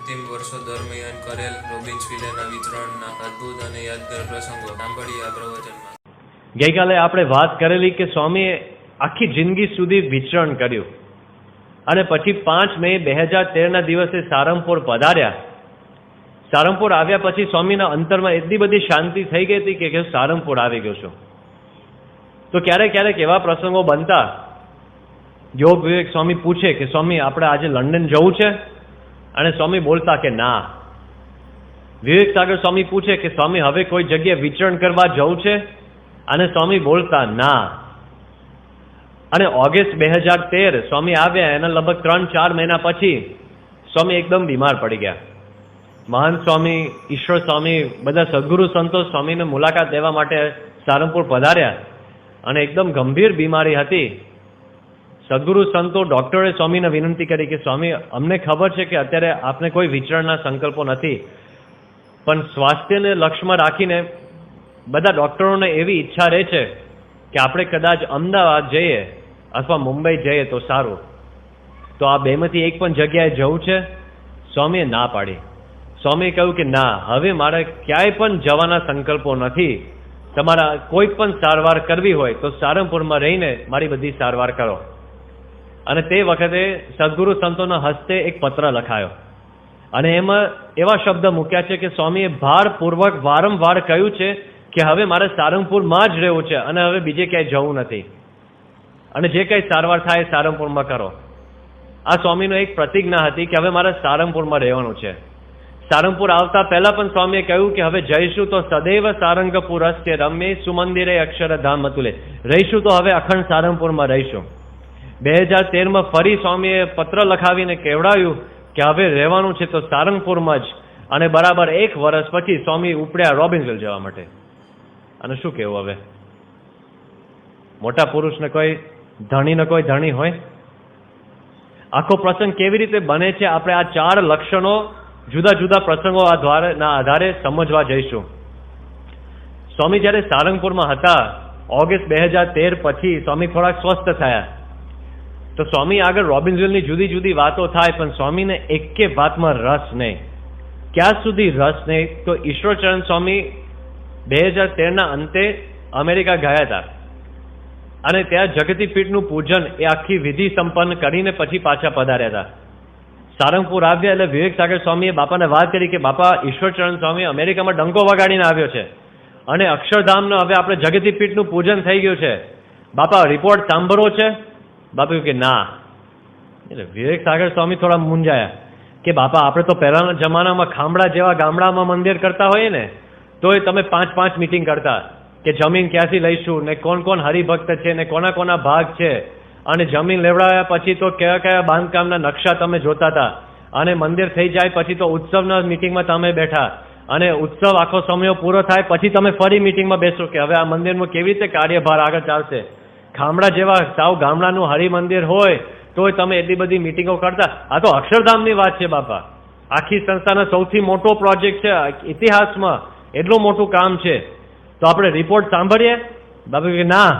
અંતિમ વર્ષો દરમિયાન કરેલ રોબિન્સવિલેના વિતરણના અદ્ભુત અને યાદગાર પ્રસંગો સાંભળીએ આ પ્રવચનમાં. ગઈકાલે આપણે વાત કરેલી કે સ્વામીએ આખી જિંદગી સુધી વિચરણ કર્યું અને પછી 5 મે 2013ના દિવસે સારંગપુર પધાર્યા. સારંગપુર આવ્યા પછી સ્વામીના અંતરમાં એટલી બધી શાંતિ થઈ ગઈ હતી કે સારંગપુર આવી ગયો છું. તો ક્યારેક ક્યારેક એવા પ્રસંગો બનતા, યોગ વિવેક સ્વામી પૂછે કે સ્વામી આપણે આજે લંડન જવું છે, અને સ્વામી બોલતા કે ના. વિવેક સાગર સ્વામી પૂછે કે સ્વામી હવે કોઈ જગ્યાએ વિચરણ કરવા જવું છે, અને સ્વામી બોલતા ના. અને ઓગસ્ટ 2013 સ્વામી આવ્યા એના લગભગ 3-4 મહિના પછી સ્વામી એકદમ બીમાર પડી ગયા. મહાન સ્વામી, ઈશ્વર સ્વામી, બધા સદગુરુ સંતો સ્વામીને મુલાકાત લેવા માટે સારંગપુર પધાર્યા અને એકદમ ગંભીર બીમારી હતી. સદગુરુ સંતો ડોક્ટરે સ્વામીને વિનંતી કરી કે સ્વામી અમને ખબર છે કે અત્યારે આપને કોઈ વિચરણના સંકલ્પો નથી, પણ સ્વાસ્થ્યને લક્ષ્યમાં રાખીને બધા ડોક્ટરોને એવી ઈચ્છા રહે છે કે આપણે કદાચ અમદાવાદ જઈએ અથવા મુંબઈ જઈએ તો સારું. તો આ બેમાંથી એક પણ જગ્યાએ જવું છે. સ્વામીએ ના પાડી. સ્વામીએ કહ્યું કે ના, હવે મારે ક્યાંય પણ જવાના સંકલ્પો નથી. તમારા કોઈ પણ સારવાર કરવી હોય તો સારંગપુરમાં રહીને મારી બધી સારવાર કરો. અને તે વખતે સદગુરુ સંતોના હસ્તે એક પત્ર લખાયો અને એમાં એવા શબ્દ મૂક્યા છે કે સ્વામીએ ભારપૂર્વક વારંવાર કહ્યું છે કે હવે મારે સારંગપુરમાં જ રહેવું છે અને હવે બીજે ક્યાંય જવું નથી, અને જે કંઈ સારવાર થાય સારંગપુરમાં કરો. આ સ્વામીનો એક પ્રતિજ્ઞા હતી કે હવે મારે સારંગપુરમાં રહેવાનું છે. સારંગપુર આવતા પહેલા પણ સ્વામીએ કહ્યું કે હવે જઈશું તો સદૈવ સારંગપુરસ્ય રમ્ય સુમંદિરે અક્ષરધામ અતુલે. રહીશું તો હવે અખંડ સારંગપુરમાં રહીશું. 2013માં ફરી સ્વામીએ પત્ર લખાવીને કહેવડાવ્યું કે હવે રહેવાનું છે તો સારંગપુરમાં જ. અને બરાબર 1 વર્ષ પછી સ્વામી ઉપડ્યા રોબિન્સવિલ જવા માટે. અને શું કહેવું હવે, મોટા પુરુષને કોઈ ધણીને કોઈ ધણી હોય? આખો પ્રસંગ કેવી રીતે બને છે આપણે આ 4 લક્ષણો જુદા જુદા પ્રસંગો ના આધારે સમજવા જઈશું. સ્વામી જ્યારે સારંગપુરમાં હતા ઓગસ્ટ 2013 પછી સ્વામી થોડાક સ્વસ્થ થયા. તો સ્વામી આગળ રોબિન્સવિલની જુદી જુદી વાતો થાય, પણ સ્વામીને એકે વાતમાં રસ નહીં. ક્યાં સુધી રસ નહીં? તો ઈશ્વરચરણ સ્વામી 2013ના અંતે અમેરિકા ગયા હતા અને ત્યાં જગતીપીઠનું પૂજન એ આખી વિધિ સંપન્ન કરીને પછી પાછા પધાર્યા હતા. સારંગપુર આવ્યા એટલે વિવેક સાગર સ્વામીએ બાપાને વાત કરી કે બાપા, ઈશ્વરચરણ સ્વામી અમેરિકામાં ડંકો વગાડીને આવ્યો છે અને અક્ષરધામનો હવે આપણે જગતીપીઠનું પૂજન થઈ ગયું છે. બાપા રિપોર્ટ સાંભળવો છે? બાપા કે ના. એટલે વિવેક સાગર સ્વામી થોડા મૂંઝાયા કે બાપા આપણે તો પહેલાના જમાનામાં ખામડા જેવા ગામડામાં મંદિર કરતા હોઈએ ને, તોય તમે 5 મિટિંગ કરતા કે જમીન ક્યાંથી લઈશું ને કોણ કોણ હરિભક્ત છે ને કોના કોના ભાગ છે, અને જમીન લેવડાવ્યા પછી તો કયા કયા બાંધકામના નકશા તમે જોતા હતા, અને મંદિર થઈ જાય પછી તો ઉત્સવના મિટિંગમાં તમે બેઠા, અને ઉત્સવ આખો સમય પૂરો થાય પછી તમે ફરી મિટિંગમાં બેસો કે હવે આ મંદિરમાં કેવી રીતે કાર્યભાર આગળ ચાલશે. ખામડા જેવા સાવ ગામડાનું હરિમંદિર હોય તોય તમે એટલી બધી મિટિંગો કરતા. આ તો અક્ષરધામની વાત છે બાપા. આખી સંસ્થાનો સૌથી મોટો પ્રોજેક્ટ છે ઇતિહાસમાં, એટલું મોટું કામ છે, તો આપણે રિપોર્ટ સાંભળીએ? બાપા કે ના.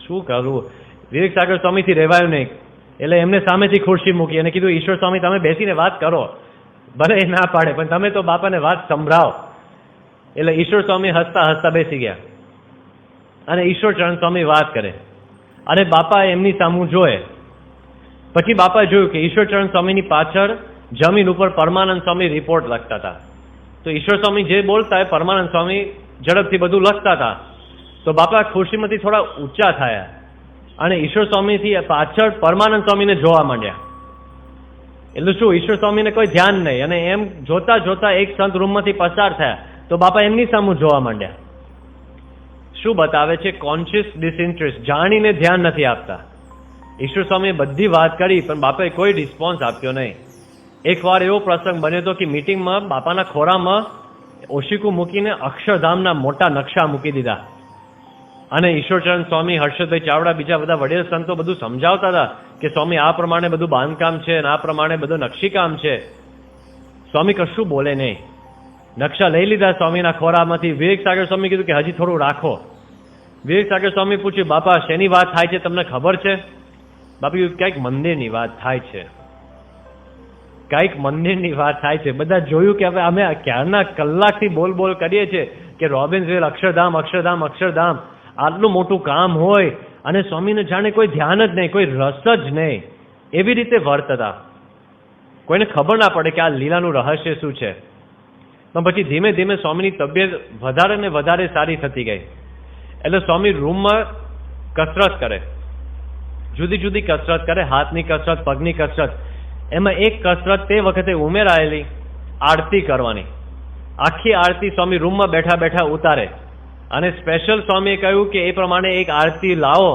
શું કરવું? વિવેક સાગર સ્વામીથી રહેવાયું નહીં એટલે એમને સામેથી ખુરશી મૂકી અને કીધું ઈશ્વર સ્વામી તમે બેસીને વાત કરો. ભલે એ ના પાડે પણ તમે તો બાપાને વાત સંભળાવો. એટલે ઈશ્વર સ્વામી હસતા હસતા બેસી ગયા અને ઈશ્વરચરણ સ્વામી વાત કરે અને બાપા એમની સામું જોયે. પછી બાપાએ જોયું કે ઈશ્વરચરણ સ્વામીની પાછળ જમીન ઉપર પરમાનંદ સ્વામી રિપોર્ટ લખતા હતા. તો ઈશ્વર સ્વામી જે બોલતા એ પરમાનંદ સ્વામી ઝડપથી બધું લખતા હતા. તો બાપા ખુરશીમાંથી થોડા ઊંચા થયા અને ઈશ્વર સ્વામીથી પાછળ પરમાનંદ સ્વામીને જોવા માંડ્યા. એટલે શું, ઈશ્વર સ્વામીને કોઈ ધ્યાન નહીં, અને એમ જોતા જોતા એક સંત રૂમમાંથી પસાર થયા તો બાપા એમની સામું જોવા માંડ્યા. શું બતાવે છે? Conscious disinterest. જાણીને ધ્યાન નથી આપતા. ઈશ્વર સ્વામીએ બધી વાત કરી પણ બાપાએ કોઈ રિસ્પોન્સ આપ્યો નહીં. એકવાર એવો પ્રસંગ બન્યો હતો કે મિટિંગમાં બાપાના ખોરામાં ઓશિકું મૂકીને અક્ષરધામના મોટા નકશા મૂકી દીધા અને ઈશ્વરચરણ સ્વામી, હર્ષદભાઈ ચાવડા, બીજા બધા વડીલ સંતો બધું સમજાવતા હતા કે સ્વામી આ પ્રમાણે બધું બાંધકામ છે અને આ પ્રમાણે બધું નકશીકામ છે. સ્વામી કશું બોલે નહીં. નકશા લઈ લીધા સ્વામીના ખોરામાંથી. વિવેક સાગર સ્વામી કીધું કે હજી થોડું રાખો. વિવેક સાગર સ્વામી પૂછ્યું બાપા શેની વાત થાય છે તમને ખબર છે? બાપા ક્યાંક મંદિરની વાત થાય છે. કંઈક મંદિરની વાત થાય છે. બધા જોયું કે હવે અમે ક્યારના કલાકથી બોલ કરીએ છીએ કે રોબિન્સવિલ અક્ષરધામ અક્ષરધામ અક્ષરધામ આટલું મોટું કામ હોય અને સ્વામીને જાણે કોઈ ધ્યાન જ નહીં, કોઈ રસ જ નહીં, એવી રીતે વર્તતા. કોઈને ખબર ના પડે કે આ લીલાનું રહસ્ય શું છે. પણ પછી ધીમે ધીમે સ્વામીની તબિયત વધારે ને વધારે સારી થતી ગઈ. એટલે સ્વામી રૂમમાં કસરત કરે, જુદી જુદી કસરત કરે, હાથની કસરત, પગની કસરત. એમાં એક કસરત તે વખતે ઉમેરાયેલી આરતી કરવાની. આખી આરતી સ્વામી રૂમમાં બેઠા બેઠા ઉતારે અને સ્પેશિયલ સ્વામીએ કહ્યું કે એ પ્રમાણે એક આરતી લાવો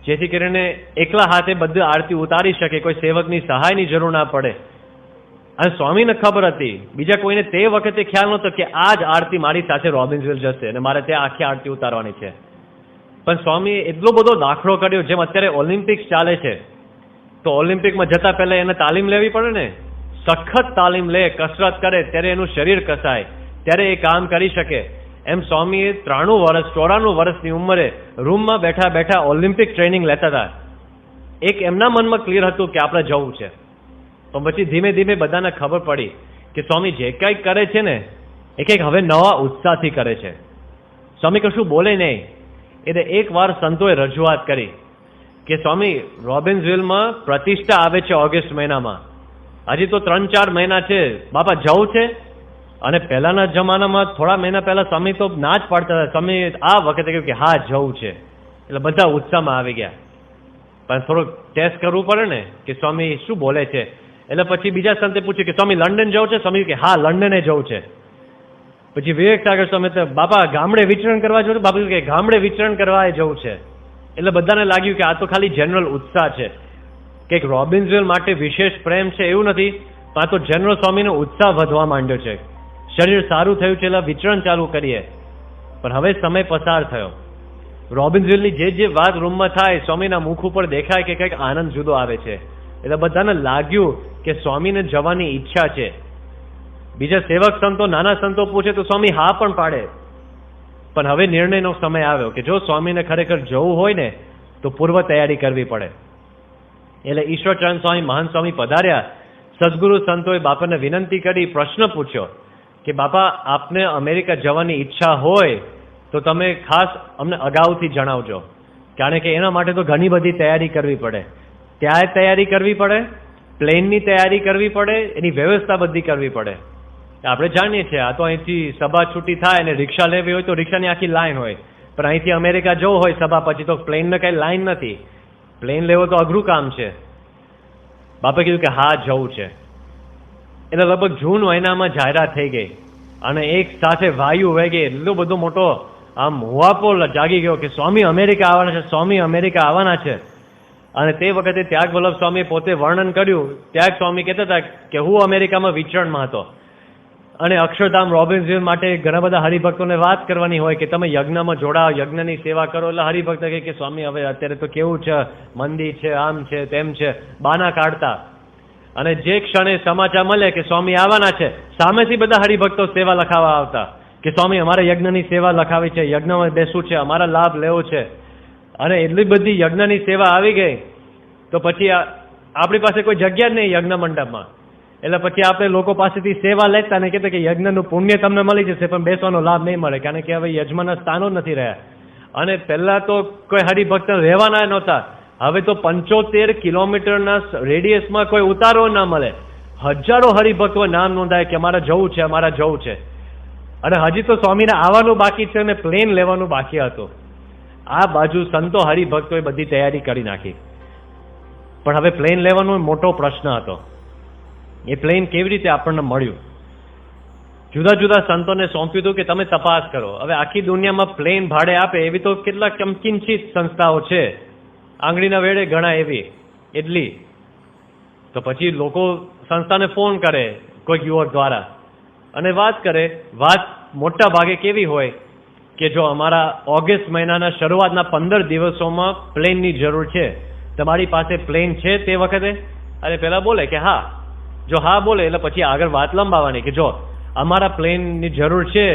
જેથી કરીને એકલા હાથે બધી આરતી ઉતારી શકે, કોઈ સેવકની સહાયની જરૂર ના પડે. અને સ્વામીને ખબર હતી, બીજા કોઈને તે વખતે ખ્યાલ નહોતો કે આ જ આરતી મારી સાથે રોબિન્સવિલ જશે અને મારે ત્યાં આખી આરતી ઉતારવાની છે. પણ સ્વામીએ એટલો બધો દાખલો કર્યો. જેમ અત્યારે ઓલિમ્પિક્સ ચાલે છે તો ઓલિમ્પિકમાં જતા પહેલા એને તાલીમ લેવી પડે ને, સખત તાલીમ લે, કસરત કરે ત્યારે એનું શરીર કસાય, ત્યારે એ કામ કરી શકે. એમ સ્વામીએ 94 વર્ષની ઉંમરે રૂમમાં બેઠા બેઠા ઓલિમ્પિક ટ્રેનિંગ લેતા હતા. એક એમના મનમાં ક્લિયર હતું કે આપણે જવું છે. તો પછી ધીમે ધીમે બધાને ખબર પડી કે સ્વામી જે કંઈક કરે છે ને એ કંઈક હવે નવા ઉત્સાહથી કરે છે. સ્વામી કશું બોલે નહીં. એટલે એકવાર સંતોએ રજૂઆત કરી કે સ્વામી રોબિન્સવિલમાં પ્રતિષ્ઠા આવે છે ઓગસ્ટ મહિનામાં, હજી તો 3-4 મહિના છે, બાપા જવું છે? અને પહેલાના જમાનામાં થોડા મહિના પહેલા સ્વામી તો ના જ પાડતા હતા. સ્વામી આ વખતે કહ્યું કે હા જવું છે. એટલે બધા ઉત્સાહમાં આવી ગયા. પણ થોડુંક ટેસ્ટ કરવું પડે ને કે સ્વામી શું બોલે છે. એટલે પછી બીજા સંતે પૂછ્યું કે સ્વામી લંડન જવું છે? સ્વામી કે હા લંડને જવું છે. પછી વિવેક સાગર સ્વામી તો બાપા ગામડે વિચરણ કરવા જવું છે? બાપા કે ગામડે વિચરણ કરવા જવું છે. એટલે બધાને લાગ્યું કે આ તો ખાલી જનરલ ઉત્સાહ છે, કે રોબિન્સવિલ માટે વિશેષ પ્રેમ છે એવું નથી, પણ આ તો જનરલ સ્વામીનો ઉત્સાહ વધવા માંડ્યો છે. શરીર સારું થયું છે એટલે વિચરણ ચાલુ કરીએ. પણ હવે સમય પસાર થયો. રોબિન્સવિલની જે વાત રૂમમાં થાય સ્વામીના મુખ ઉપર દેખાય કે કંઈક આનંદ જુદો આવે છે. એટલે બધાને લાગ્યું કે સ્વામીને જવાની ઈચ્છા છે. બીજા સેવક સંતો, નાના સંતો પૂછે તો સ્વામી હા પણ પાડે. પણ હવે નિર્ણયનો સમય આવ્યો કે જો સ્વામીને ખરેખર જવું હોય ને તો પૂર્વ તૈયારી કરવી પડે. એટલે ઈશ્વરચંદ સ્વામી, મહાન સ્વામી પધાર્યા. સદગુરુ સંતોએ બાપાને વિનંતી કરી, પ્રશ્ન પૂછ્યો કે બાપા આપને અમેરિકા જવાની ઈચ્છા હોય તો તમે ખાસ અમને અગાઉથી જણાવજો, કારણ કે એના માટે તો ઘણી બધી તૈયારી કરવી પડે. ત્યાં તૈયારી કરવી પડે, પ્લેનની તૈયારી કરવી પડે, એની વ્યવસ્થા બધી કરવી પડે. આપણે જાણીએ છીએ આ તો અહીંથી સભા છૂટી થાય અને રિક્ષા લેવી હોય તો રિક્ષાની આખી લાઈન હોય, પણ અહીંથી અમેરિકા જવું હોય સભા પછી તો પ્લેનને કઈ લાઈન નથી. પ્લેન લેવો તો અઘરું કામ છે. બાપે કીધું કે હા જવું છે. એટલે લગભગ જૂન મહિનામાં જાહેરાત થઈ ગઈ અને એક સાથે વાયુ વેગે એટલો બધો મોટો આમ હુવાપો જાગી ગયો કે સ્વામી અમેરિકા આવવાના છે, સ્વામી અમેરિકા આવવાના છે. અને તે વખતે ત્યાગ વલ્લભ સ્વામીએ પોતે વર્ણન કર્યું. ત્યાગ સ્વામી કહેતા હતા કે હું અમેરિકામાં વિચરણમાં હતો અને અક્ષરધામ રોબિન્સવિલ માટે ઘણા બધા હરિભક્તોને વાત કરવાની હોય કે તમે યજ્ઞમાં જોડાઓ, યજ્ઞની સેવા કરો. એટલે હરિભક્ત કહે કે સ્વામી હવે અત્યારે તો કેવું છે, મંદી છે, આમ છે, તેમ છે, બાના કાઢતા. અને જે ક્ષણે સમાચાર મળે કે સ્વામી આવવાના છે, સામેથી બધા હરિભક્તો સેવા લખાવા આવતા કે સ્વામી અમારે યજ્ઞની સેવા લખાવી છે, યજ્ઞમાં બેસવું છે, અમારા લાભ લેવો છે. અને એટલી બધી યજ્ઞની સેવા આવી ગઈ તો પછી આપણી પાસે કોઈ જગ્યા જ નહીં યજ્ઞ મંડપમાં. એટલે પછી આપણે લોકો પાસેથી સેવા લેતા ને કહેતા કે યજ્ઞનું પુણ્ય તમને મળી જશે પણ બેસવાનો લાભ નહીં મળે, કારણ કે હવે યજમાનના સ્થાનો જ નથી રહ્યા. અને પહેલા તો કોઈ હરિભક્ત રહેવાના નહોતા. હવે તો 75 કિલોમીટરના રેડિયસમાં કોઈ ઉતારો ના મળે. હજારો હરિભક્તો નામ નોંધાય કે અમારે જવું છે, અમારે જવું છે. અને હજી તો સ્વામીને આવવાનું બાકી છે અને પ્લેન લેવાનું બાકી હતું. આ બાજુ સંતો હરિભક્તોએ બધી તૈયારી કરી નાખી. પણ હવે પ્લેન લેવાનો મોટો પ્રશ્ન હતો. એ પ્લેન કેવી રીતે આપણને મળ્યું? જુદા જુદા સંતોને સોંપ્યું હતું કે તમે તપાસ કરો. હવે આખી દુનિયામાં પ્લેન ભાડે આપે એવી તો કેટલાક કિંચિત સંસ્થાઓ છે, આંગળીના વેડે ઘણા એવી એટલી. તો પછી લોકો સંસ્થાને ફોન કરે કોઈ યુવક દ્વારા અને વાત કરે. વાત મોટા ભાગે કેવી હોય કે જો અમારા ઓગસ્ટ મહિનાના શરૂઆતના 15 દિવસોમાં પ્લેનની જરૂર છે, તમારી પાસે પ્લેન છે તે વખતે? અને પેલા બોલે કે હા. જો હા બોલે એટલે પછી આગળ વાત લંબાવવાની કે જો અમારા પ્લેનની જરૂર છે,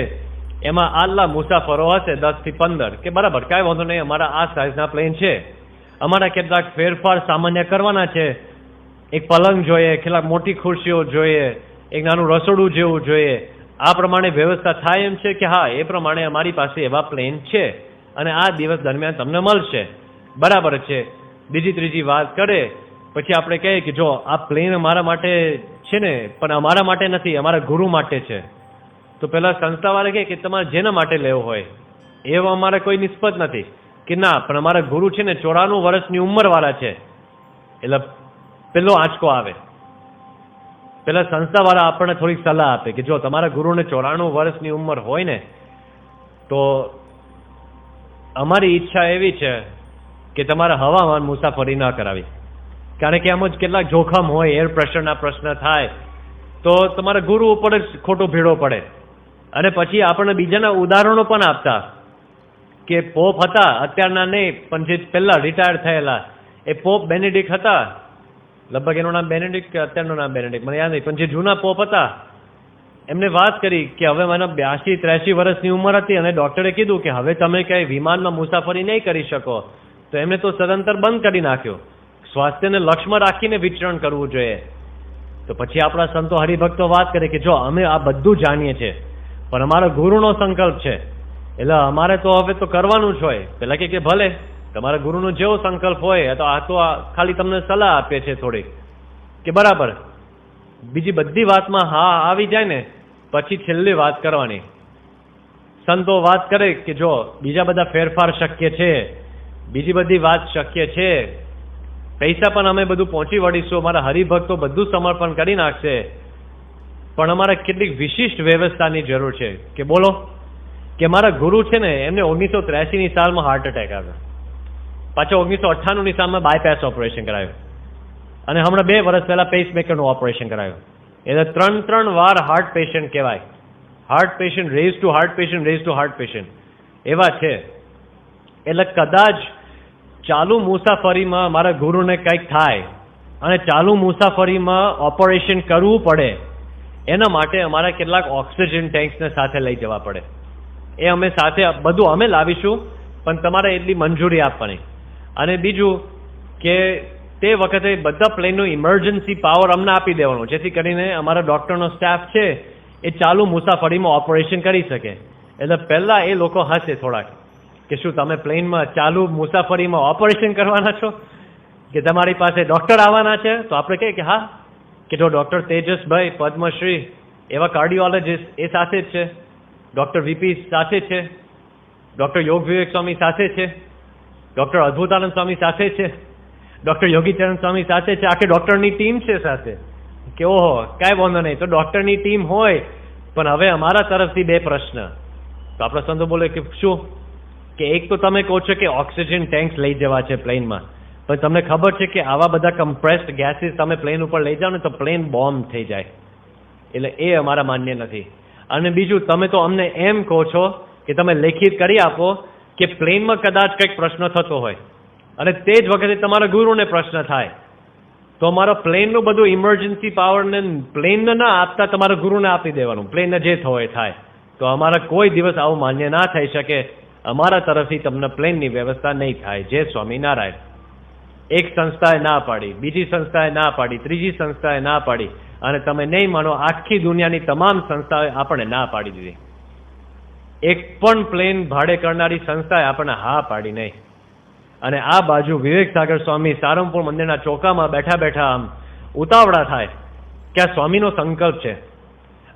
એમાં આટલા મુસાફરો હશે 10 થી 15 કે બરાબર કાંઈ વાંધો નહીં, અમારા આ સાઇઝના પ્લેન છે, અમારા કેટલાક ફેરફાર સામાન્ય કરવાના છે, એક પલંગ જોઈએ, કેટલાક મોટી ખુરશીઓ જોઈએ, એક નાનું રસોડું જેવું જોઈએ. આ પ્રમાણે વ્યવસ્થા થાય એમ છે કે હા, એ પ્રમાણે અમારી પાસે એવા પ્લેન છે અને આ દિવસ દરમિયાન તમને મળશે. બરાબર છે. બીજી ત્રીજી વાત કરે પછી આપણે કહીએ કે જો આ પ્લેન અમારા માટે છે ને, પણ અમારા માટે નથી, અમારા ગુરુ માટે છે. તો પેલા સંસ્થાવાળા કહે કે તમારે જેના માટે લેવો હોય એવો અમારે કોઈ નિસ્બત નથી કે ના, પણ અમારા ગુરુ છે ને 94 વર્ષની ઉંમરવાળા છે. એટલે પેલો આંચકો આવે. પેલા સંસ્થાવાળા આપણને થોડીક સલાહ આપે કે જો તમારા ગુરુને 94 વર્ષની ઉંમર હોય ને તો અમારી ઈચ્છા એવી છે કે તમારે હવામાન મુસાફરી ન કરાવી, કારણ કે આમ જ કેટલાક જોખમ હોય, એર પ્રેશરના પ્રશ્ન થાય તો તમારા ગુરુ ઉપર જ ખોટો ભીડો પડે. અને પછી આપણને બીજાના ઉદાહરણો પણ આપતા કે પોપ હતા, અત્યારના નહીં પણ જે પહેલા રિટાયર થયેલા એ પોપ બેનેડિક્ટ હતા, લગભગ એનું નામ બેનેડિક્ટ કે અત્યારનું નામ બેનેડિક્ટ મને યાદ નહીં, પણ જે જૂના પોપ હતા એમને વાત કરી કે હવે મને 82-83 વર્ષની ઉંમર હતી અને ડૉક્ટરે કીધું કે હવે તમે કંઈ વિમાનમાં મુસાફરી નહીં કરી શકો. તો એમને તો સદંતર બંધ કરી નાખ્યો. સ્વાસ્થ્યને લક્ષ્યમાં રાખીને વિચરણ કરવું જોઈએ. તો પછી આપણા સંતો હરિભક્તો વાત કરે કે જો અમે આ બધું જાણીએ છીએ પણ અમારો ગુરુનો સંકલ્પ છે એટલે અમારે તો હવે તો કરવાનું જ હોય. પેલા કે ભલે તમારા ગુરુનો જેવો સંકલ્પ હોય તો આ તો ખાલી તમને સલાહ આપે છે થોડીક કે બરાબર. બીજી બધી વાતમાં હા આવી જાય ને પછી છેલ્લી વાત કરવાની. સંતો વાત કરે કે જો બીજા બધા ફેરફાર શક્ય છે, બીજી બધી વાત શક્ય છે, પૈસા પણ અમે બધું પહોંચી વળીશું, અમારા હરિભક્તો બધું સમર્પણ કરી નાખશે, પણ અમારે કેટલીક વિશિષ્ટ વ્યવસ્થાની જરૂર છે. કે બોલો. કે મારા ગુરુ છે ને એમને 1983ની સાલમાં હાર્ટ એટેક આવ્યો, પાછો 1998ની સાલમાં બાયપાસ ઓપરેશન કરાયું અને હમણાં 2 વર્ષ પહેલા પેસમેકરનું ઓપરેશન કરાયું. એટલે 3 વાર હાર્ટ પેશન્ટ કહેવાય. Heart patient raise to heart patient, raise to heart patient એવા છે. એટલે કદાચ ચાલુ મુસાફરીમાં મારા ગુરુને કંઈક થાય અને ચાલુ મુસાફરીમાં ઓપરેશન કરવું પડે એના માટે અમારે કેટલાક ઓક્સિજન ટેન્ક્સને સાથે લઈ જવા પડે. એ અમે સાથે બધું અમે લાવીશું પણ તમારે એટલી મંજૂરી આપવાની. અને બીજું કે તે વખતે બધા પ્લેનનું ઇમરજન્સી પાવર અમને આપી દેવાનો જેથી કરીને અમારા ડૉક્ટરનો સ્ટાફ છે એ ચાલુ મુસાફરીમાં ઓપરેશન કરી શકે. એટલે પહેલાં એ લોકો હશે થોડાક કે શું તમે પ્લેનમાં ચાલુ મુસાફરીમાં ઓપરેશન કરવાના છો કે તમારી પાસે ડૉક્ટર આવવાના છે? તો આપણે કહીએ કે હા, કે જો ડૉક્ટર તેજસભાઈ પદ્મશ્રી એવા કાર્ડિયોલોજિસ્ટ એ સાથે જ છે, ડૉક્ટર વીપી સાથે છે, ડૉક્ટર યોગ વિવેક સ્વામી સાથે છે, ડૉક્ટર અદ્ભુતાનંદ સ્વામી સાથે છે, ડૉક્ટર યોગીચરણ સ્વામી સાથે છે, આખી ડૉક્ટરની ટીમ છે સાથે. કે ઓહો કાંઈ વાંધો નહીં, તો ડૉક્ટરની ટીમ હોય પણ હવે અમારા તરફથી 2 પ્રશ્ન. તો આપણા સંતો બોલે કે શું? કે એક તો તમે કહો છો કે ઓક્સિજન ટેન્ક્સ લઈ જવા છે પ્લેનમાં, પણ તમને ખબર છે કે આવા બધા કમ્પ્રેસ્ડ ગેસીસ તમે પ્લેન ઉપર લઈ જાઓ ને તો પ્લેન બોમ્બ થઈ જાય. એટલે એ અમારા માન્ય નથી. અને બીજું તમે તો અમને એમ કહો છો કે તમે લેખિત કરી આપો કે પ્લેનમાં કદાચ કંઈક પ્રશ્ન થતો હોય અને તે જ વખતે તમારા ગુરુને પ્રશ્ન થાય તો અમારો પ્લેનનું બધું ઇમરજન્સી પાવરને પ્લેનને ના આપતા તમારા ગુરુને આપી દેવાનું, પ્લેનને જે થવો એ થાય. તો અમારા કોઈ દિવસ આવું માન્ય ના થઈ શકે. અમારા તરફથી તમને પ્લેનની વ્યવસ્થા નહીં થાય. જય સ્વામિનારાયણ. એક સંસ્થાએ ના પાડી, બીજી સંસ્થાએ ના પાડી, ત્રીજી સંસ્થાએ ના પાડી અને તમે નહીં માનો આખી દુનિયાની તમામ સંસ્થાએ આપણને ના પાડી દીધી. એક પણ પ્લેન ભાડે કરનારી સંસ્થાએ આપણને હા પાડી નહીં. અને આ બાજુ વિવેક સાગર સ્વામી સારંગપુર મંદિરના ચોકામાં બેઠા બેઠા આમ ઉતાવળા થાય કે આ સ્વામીનો સંકલ્પ છે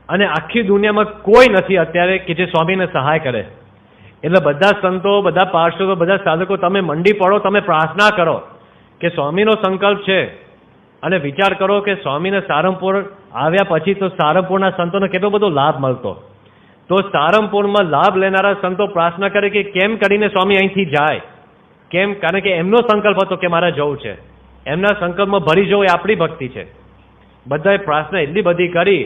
અને આખી દુનિયામાં કોઈ નથી અત્યારે કે જે સ્વામીને સહાય કરે. એટલે બધા સંતો, બધા પાર્ષદો, બધા સાધકો તમે મંડી પડો, તમે પ્રાર્થના કરો કે સ્વામીનો સંકલ્પ છે. અને વિચાર કરો કે સ્વામીને સારંગપુર આવ્યા પછી તો સારંગપુરના સંતોને કેટલો બધો લાભ મળતો. તો સારંગપુરમાં લાભ લેનારા સંતો પ્રાર્થના કરે કે કેમ કરીને સ્વામી અહીંથી જાય. કેમ? કારણ કે એમનો સંકલ્પ હતો કે મારે જવું છે. એમના સંકલ્પમાં ભરી જવું એ આપણી ભક્તિ છે. બધાએ પ્રાર્થના એટલી બધી કરી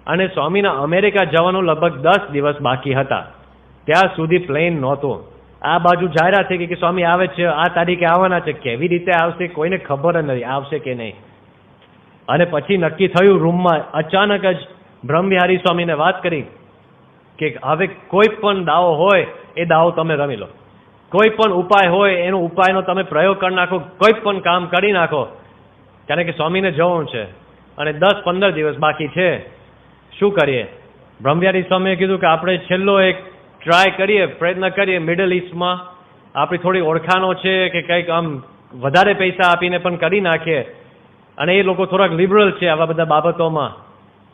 અને સ્વામીના અમેરિકા જવાનું લગભગ 10 દિવસ બાકી હતા. ત્યાં સુધી પ્લેન નહોતું. આ બાજુ જાહેરાત થઈ ગઈ કે સ્વામી આવે છે, આ તારીખે આવવાના છે. કેવી રીતે આવશે કોઈને ખબર જ નથી આવશે કે નહીં. અને પછી નક્કી થયું રૂમમાં અચાનક જ બ્રહ્મવિહારી સ્વામીને વાત કરી કે હવે કોઈ પણ દાવો હોય એ દાવો તમે રમી લો, કોઈ પણ ઉપાય હોય એનો ઉપાયનો તમે પ્રયોગ કરી નાખો, કોઈ પણ કામ કરી નાખો કારણ કે સ્વામીને જવું છે અને 10-15 દિવસ બાકી છે, શું કરીએ? બ્રહ્મવિહારી સ્વામીએ કીધું કે આપણે છેલ્લો એક ટ્રાય કરીએ, પ્રયત્ન કરીએ, મિડલ ઇસ્ટમાં આપણી થોડી ઓળખાણો છે કે કંઈક આમ વધારે પૈસા આપીને પણ કરી નાખીએ, અને એ લોકો થોડાક લિબરલ છે આવા બધા બાબતોમાં,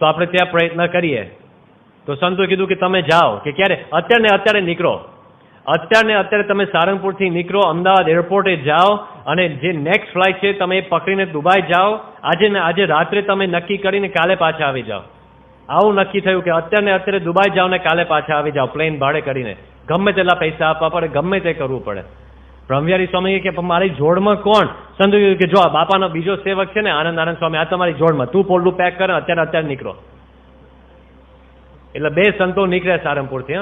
તો આપણે ત્યાં પ્રયત્ન કરીએ. તો સંતોએ કીધું કે તમે જાઓ, કે ક્યારે? અત્યારે નીકળો, અત્યારે તમે સારંગપુરથી નીકળો, અમદાવાદ એરપોર્ટે જાઓ, અને જે નેક્સ્ટ ફ્લાઇટ છે તમે એ પકડીને દુબઈ જાઓ. આજે રાત્રે તમે નક્કી કરીને કાલે પાછા આવી જાઓ. આવું નક્કી થયું કે અત્યારે દુબઈ જાઓ ને કાલે પાછા આવી જાઓ, પ્લેન ભાડે કરીને. ગમે તેટલા પૈસા આપવા પડે, ગમે તે કરવું પડે. બ્રહ્મવિહારી સ્વામી કે મારી જોડમાં કોણ? સંતો કીધું કે જો આ બાપાનો બીજો સેવક છે ને આનંદ સ્વામી, આ તમારી જોડમાં, તું પોલું પેક કરે, અત્યારે નીકળો. એટલે 2 સંતો નીકળ્યા સારંગપુરથી,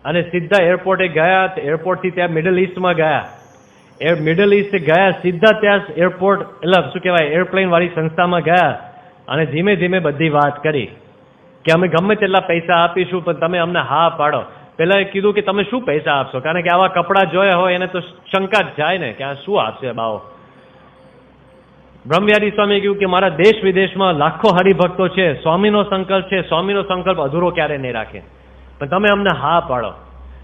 અને સીધા એરપોર્ટે ગયા. એરપોર્ટથી ત્યાં મિડલ ઇસ્ટમાં ગયા. મિડલ ઇસ્ટ ગયા, સીધા ત્યાં એરપોર્ટ, એટલે શું કહેવાય, એરપ્લેન વાળી સંસ્થામાં ગયા, અને ધીમે ધીમે બધી વાત કરી કે અમે ગમે તેટલા પૈસા આપીશું, પણ તમે અમને હા પાડો. પેલા કીધું કે તમે શું પૈસા આપશો, કારણ કે આવા કપડાં જોયા હોય એને તો શંકા જ જાય ને કે આ શું આપશે બાવો. બ્રહ્મવિહારી સ્વામીએ કહ્યું કે મારા દેશ વિદેશમાં લાખો હરિભક્તો છે, સ્વામીનો સંકલ્પ છે, સ્વામીનો સંકલ્પ અધૂરો ક્યારે નહીં રાખે, પણ તમે અમને હા પાડો.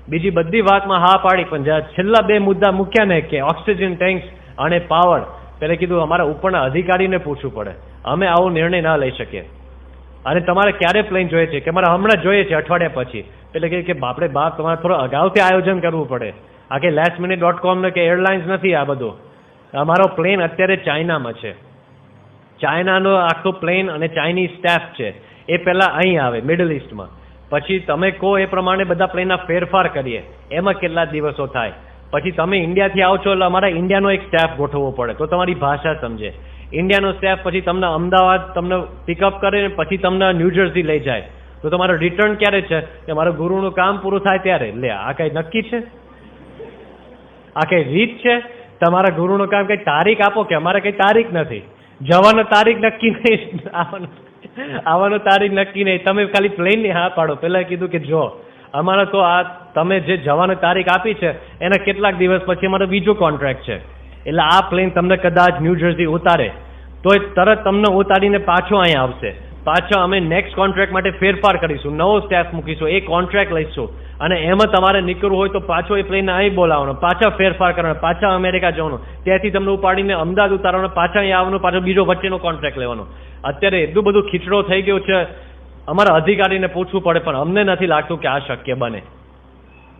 બીજી બધી વાતમાં હા પાડી, પણ જ્યાં છેલ્લા 2 મુદ્દા મૂક્યા ને કે ઓક્સિજન ટેન્ક્સ અને પાવર, પેલે કીધું અમારા ઉપરના અધિકારીને પૂછવું પડે, અમે આવો નિર્ણય ના લઈ શકીએ. અને તમારે ક્યારે પ્લેન જોઈએ છે? કે મારે હમણાં જોઈએ છે, અઠવાડિયા પછી. એટલે કે બાપરે બાપ, તમારે થોડું અગાઉથી આયોજન કરવું પડે. આ કે lastminute.com કે એરલાઇન્સ નથી આ બધું. અમારો પ્લેન અત્યારે ચાઇનામાં છે, ચાઇનાનો આખો પ્લેન અને ચાઇનીઝ સ્ટાફ છે, એ પહેલાં અહીં આવે મિડલ ઇસ્ટમાં, પછી તમે કહો એ પ્રમાણે બધા પ્લેનના ફેરફાર કરીએ, એમાં કેટલા દિવસો થાય. પછી તમે ઇન્ડિયાથી આવો છો એટલે અમારા ઇન્ડિયાનો એક સ્ટાફ ગોઠવવો પડે, તો તમારી ભાષા સમજે. ઇન્ડિયાનો સ્ટાફ પછી તમને અમદાવાદ તમને પિકઅપ કરે ને પછી તમને ન્યૂજર્સી લઈ જાય, તો તમારું રિટર્ન ક્યારે છે? કે મારા ગુરુનું કામ પૂરું થાય ત્યારે. લે, આ કઈ નક્કી છે? આ કઈ રીત છે? તમારા ગુરુનું કામ કઈ તારીખ આપો, કે અમારે કઈ તારીખ નથી, જવાનો તારીખ નક્કી નહીં, આવવાનો તારીખ નક્કી નહીં, તમે ખાલી પ્લેનની હા પાડો. પેલા કીધું કે જો અમારે તો આ તમે જે જવાની તારીખ આપી છે એના કેટલાક દિવસ પછી અમારો બીજો કોન્ટ્રાક્ટ છે, એટલે આ પ્લેન તમને કદાચ ન્યૂજર્સી ઉતારે તો એ તરત તમને ઉતારીને પાછો અહીંયા આવશે. પાછો અમે નેક્સ્ટ કોન્ટ્રાક્ટ માટે ફેરફાર કરીશું, નવો સ્ટાફ મૂકીશું, એ કોન્ટ્રાક્ટ લઈશું, અને એમાં તમારે નીકળવું હોય તો પાછો એ પ્લેનને અહીં બોલાવવાનો, પાછા ફેરફાર કરવાનો, પાછા અમેરિકા જવાનું, ત્યાંથી તમને ઉપાડીને અમદાવાદ ઉતારવાનો, પાછા અહીંયા આવવાનું, પાછો બીજો વચ્ચેનો કોન્ટ્રાક્ટ લેવાનો. અત્યારે એટલું બધું ખીચડો થઈ ગયો છે, અમારા અધિકારીને પૂછવું પડે, પણ અમને નથી લાગતું કે આ શક્ય બને.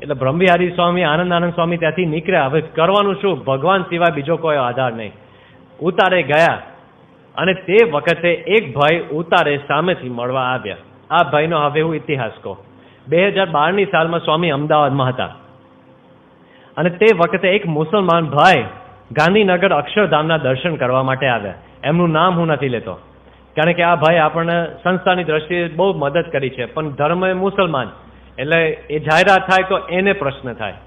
એટલે બ્રહ્મવિહારી સ્વામી, આનંદ સ્વામી ત્યાંથી નીકળ્યા. હવે કરવાનું શું? ભગવાન સિવાય બીજો કોઈ આધાર નહીં. ઉતારે ગયા, અને તે વખતે એક ભાઈ ઉતારે સામેથી મળવા આવ્યા. આ ભાઈનો હવે હું ઇતિહાસ કહું. 2012ની સાલમાં સ્વામી અમદાવાદમાં હતા, અને તે વખતે એક મુસલમાન ભાઈ ગાંધીનગર અક્ષરધામના દર્શન કરવા માટે આવ્યા. એમનું નામ હું નથી લેતો, કારણ કે આ ભાઈ આપણને સંસ્થાની દ્રષ્ટિએ બહુ મદદ કરી છે, પણ ધર્મ એ મુસલમાન, એટલે એ જાહેરાત થાય તો એને પ્રશ્ન થાય.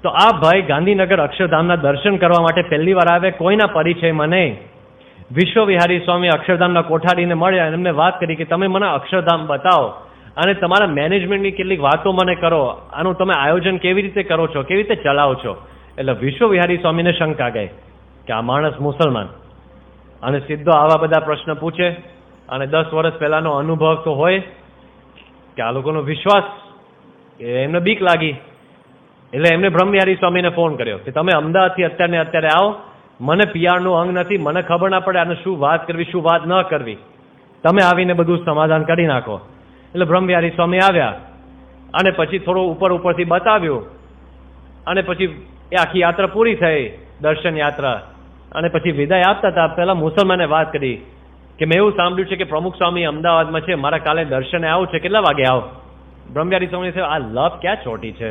તો આ ભાઈ ગાંધીનગર અક્ષરધામના દર્શન કરવા માટે પહેલી વાર આવે, કોઈના પરિચયમાં નહીં. વિશ્વવિહારી સ્વામી અક્ષરધામના કોઠારીને મળ્યા અને એમને વાત કરી કે તમે મને અક્ષરધામ બતાવો, અને તમારા મેનેજમેન્ટની કેટલીક વાતો મને કરો, આનું તમે આયોજન કેવી રીતે કરો છો, કેવી રીતે ચલાવો છો. એટલે વિશ્વવિહારી સ્વામીને શંકા ગઈ કે આ માણસ મુસલમાન, અને સીધો આવા બધા પ્રશ્ન પૂછે, અને 10 વર્ષ પહેલાનો અનુભવ તો હોય કે આ લોકોનો વિશ્વાસ, એમને બીક લાગી. એટલે એમને બ્રહ્મવિહારી સ્વામીને ફોન કર્યો કે તમે અમદાવાદથી અત્યારે આવો, મને પીઆરનું અંગ નથી, મને ખબર ના પડે આને શું વાત કરવી શું વાત ન કરવી, તમે આવીને બધું સમાધાન કરી નાખો. એટલે બ્રહ્મવિહારી સ્વામી આવ્યા, અને પછી થોડું ઉપરથી બતાવ્યું, અને પછી એ આખી યાત્રા પૂરી થઈ, દર્શન યાત્રા, અને પછી વિદાય આપતા હતા પહેલા મુસલમાને વાત કરી કે મેં એવું સાંભળ્યું છે કે પ્રમુખ સ્વામી અમદાવાદમાં છે, મારા કાલે દર્શને આવું છે, કેટલા વાગે આવો? બ્રહ્મવિહારી સ્વામી છે આ લપ ક્યાં છોટી છે,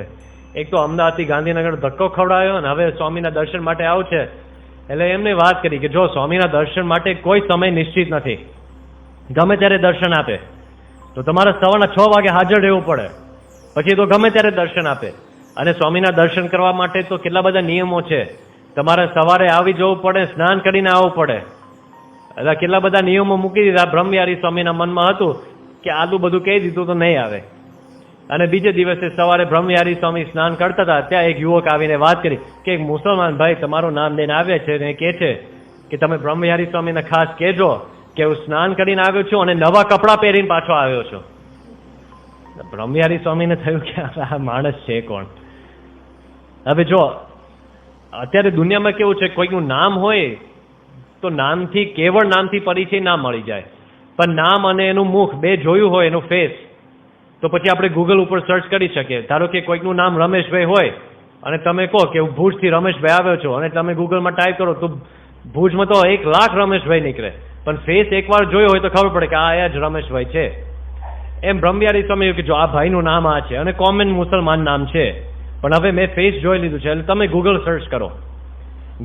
એક તો અમદાવાદથી ગાંધીનગર ધક્કો ખવડાવ્યો અને હવે સ્વામીના દર્શન માટે આવું છે. એટલે એમને વાત કરી કે જો સ્વામીના દર્શન માટે કોઈ સમય નિશ્ચિત નથી, ગમે ત્યારે દર્શન આપે, તો તમારે સવારના 6 વાગે હાજર રહેવું પડે, પછી તો ગમે ત્યારે દર્શન આપે. અને સ્વામીના દર્શન કરવા માટે તો કેટલા બધા નિયમો છે, તમારે સવારે આવી જવું પડે, સ્નાન કરીને આવવું પડે, એટલે કેટલા બધા નિયમો મૂકી દીધા. બ્રહ્મવિહારી સ્વામીના મનમાં હતું કે આટલું બધું કહી દીધું તો નહીં આવે. અને બીજે દિવસે સવારે બ્રહ્મવિહારી સ્વામી સ્નાન કરતા હતા, ત્યાં એક યુવક આવીને વાત કરી કે એક મુસલમાન ભાઈ તમારું નામ લઈને આવે છે, અને કહે છે કે તમે બ્રહ્મવિહારી સ્વામીને ખાસ કહેજો કે હું સ્નાન કરીને આવ્યો છું અને નવા કપડાં પહેરીને પાછો આવ્યો છું. બ્રહ્મવિહારી સ્વામીને થયું કે આ માણસ છે કોણ? હવે જો અત્યારે દુનિયામાં કેવું છે, કોઈકનું નામ હોય તો નામથી, કેવળ નામથી પરિચય ના મળી જાય, પણ નામ અને એનું મુખ બે જોયું હોય, એનું ફેસ, તો પછી આપણે ગૂગલ ઉપર સર્ચ કરી શકીએ. ધારો કે કોઈકનું નામ રમેશભાઈ હોય અને તમે કહો કે હું ભુજથી રમેશભાઈ આવ્યો છું અને તમે ગૂગલમાં ટાઈપ કરો તો ભુજમાં તો 1,00,000 રમેશભાઈ નીકળે, પણ ફેસ એકવાર જોયો હોય તો ખબર પડે કે આ જ રમેશભાઈ છે. એમ બ્રહ્મવિહારી સ્વામી કે જો આ ભાઈનું નામ આ છે અને કોમન મુસલમાન નામ છે, પણ હવે મેં ફેસ જોઈ લીધું છે એટલે તમે ગૂગલ સર્ચ કરો.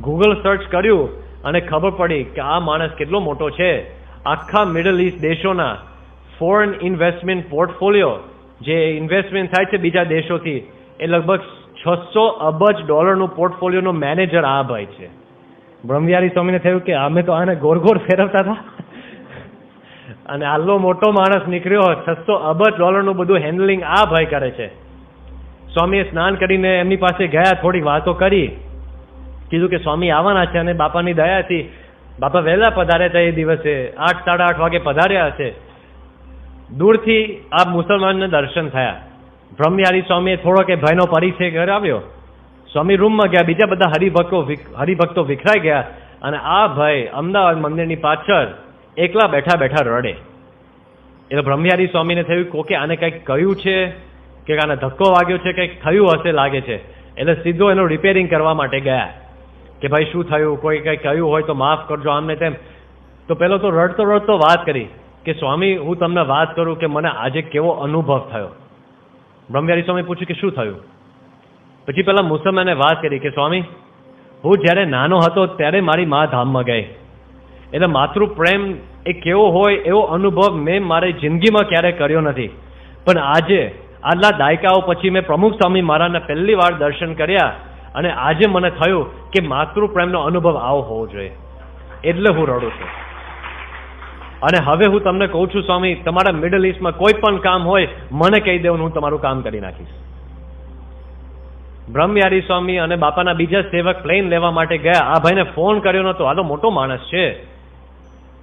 ગૂગલ સર્ચ કર્યું અને ખબર પડી કે આ માણસ કેટલો મોટો છે. આખા મિડલ ઇસ્ટ દેશોના ફોરેન ઇન્વેસ્ટમેન્ટ પોર્ટફોલિયો જે ઇન્વેસ્ટમેન્ટ થાય છે બીજા દેશોથી, એ લગભગ $600 અબજ પોર્ટફોલિયોનો મેનેજર આ ભાઈ છે. બ્રહ્મવિહારી સ્વામીને થયું કે અમે તો આને ગોળ ગોળ ફેરવતા હતા અને આટલો મોટો માણસ નીકળ્યો, $600 અબજ બધું હેન્ડલિંગ આ ભાઈ કરે છે. સ્વામીએ સ્નાન કરીને એમની પાસે ગયા, થોડી વાતો કરી, કીધું કે સ્વામી આવવાના છે અને બાપાની દયાથી બાપા વહેલા પધાર્યા હતા. એ દિવસે 8, 8:30 વાગે પધાર્યા હશે. દૂરથી આ મુસલમાનને દર્શન થયા. બ્રહ્મવિહારી સ્વામીએ થોડો કે ભાઈનો પરિચય કરાવ્યો. સ્વામી રૂમમાં ગયા, બીજા બધા હરિભક્તો વિખરાઈ ગયા અને આ ભાઈ અમદાવાદ મંદિરની પાછળ એકલા બેઠા બેઠા રડે. એટલે બ્રહ્મવિહારી સ્વામીને થયું કોકે આને કંઈક કહ્યું છે કે આને ધક્કો વાગ્યો છે, કંઈક થયું હશે લાગે છે. એટલે સીધો એનું રિપેરિંગ કરવા માટે ગયા કે ભાઈ શું થયું, કોઈ કંઈ કહ્યું હોય તો માફ કરજો, આમને તેમ. તો પેલો તો રડતો રડતો વાત કરી કે સ્વામી હું તમને વાત કરું કે મને આજે કેવો અનુભવ થયો. બ્રહ્મવિહારી સ્વામી પૂછ્યું કે શું થયું? પછી પેલા મુસલમાને વાત કરી કે સ્વામી હું જ્યારે નાનો હતો ત્યારે મારી મા ધામમાં ગઈ, એટલે માતૃ પ્રેમ એ કેવો હોય એવો અનુભવ મેં મારી જિંદગીમાં ક્યારેય કર્યો નથી, પણ આજે આટલા દાયકાઓ પછી મેં પ્રમુખ સ્વામી મહારાજને પહેલી વાર દર્શન કર્યા અને આજે મને થયું કે માતૃ પ્રેમનો અનુભવ આવો હોવો જોઈએ, એટલે હું રડું છું. અને હવે હું તમને કહું છું સ્વામી, તમારા મિડલ ઇસ્ટમાં કોઈ પણ કામ હોય મને કહી દેવું, હું તમારું કામ કરી નાખીશ. બ્રહ્મવિહારી સ્વામી અને બાપાના બીજા સેવક પ્લેન લેવા માટે ગયા. આ ભાઈને ફોન કર્યો નતો, આ તો મોટો માણસ છે,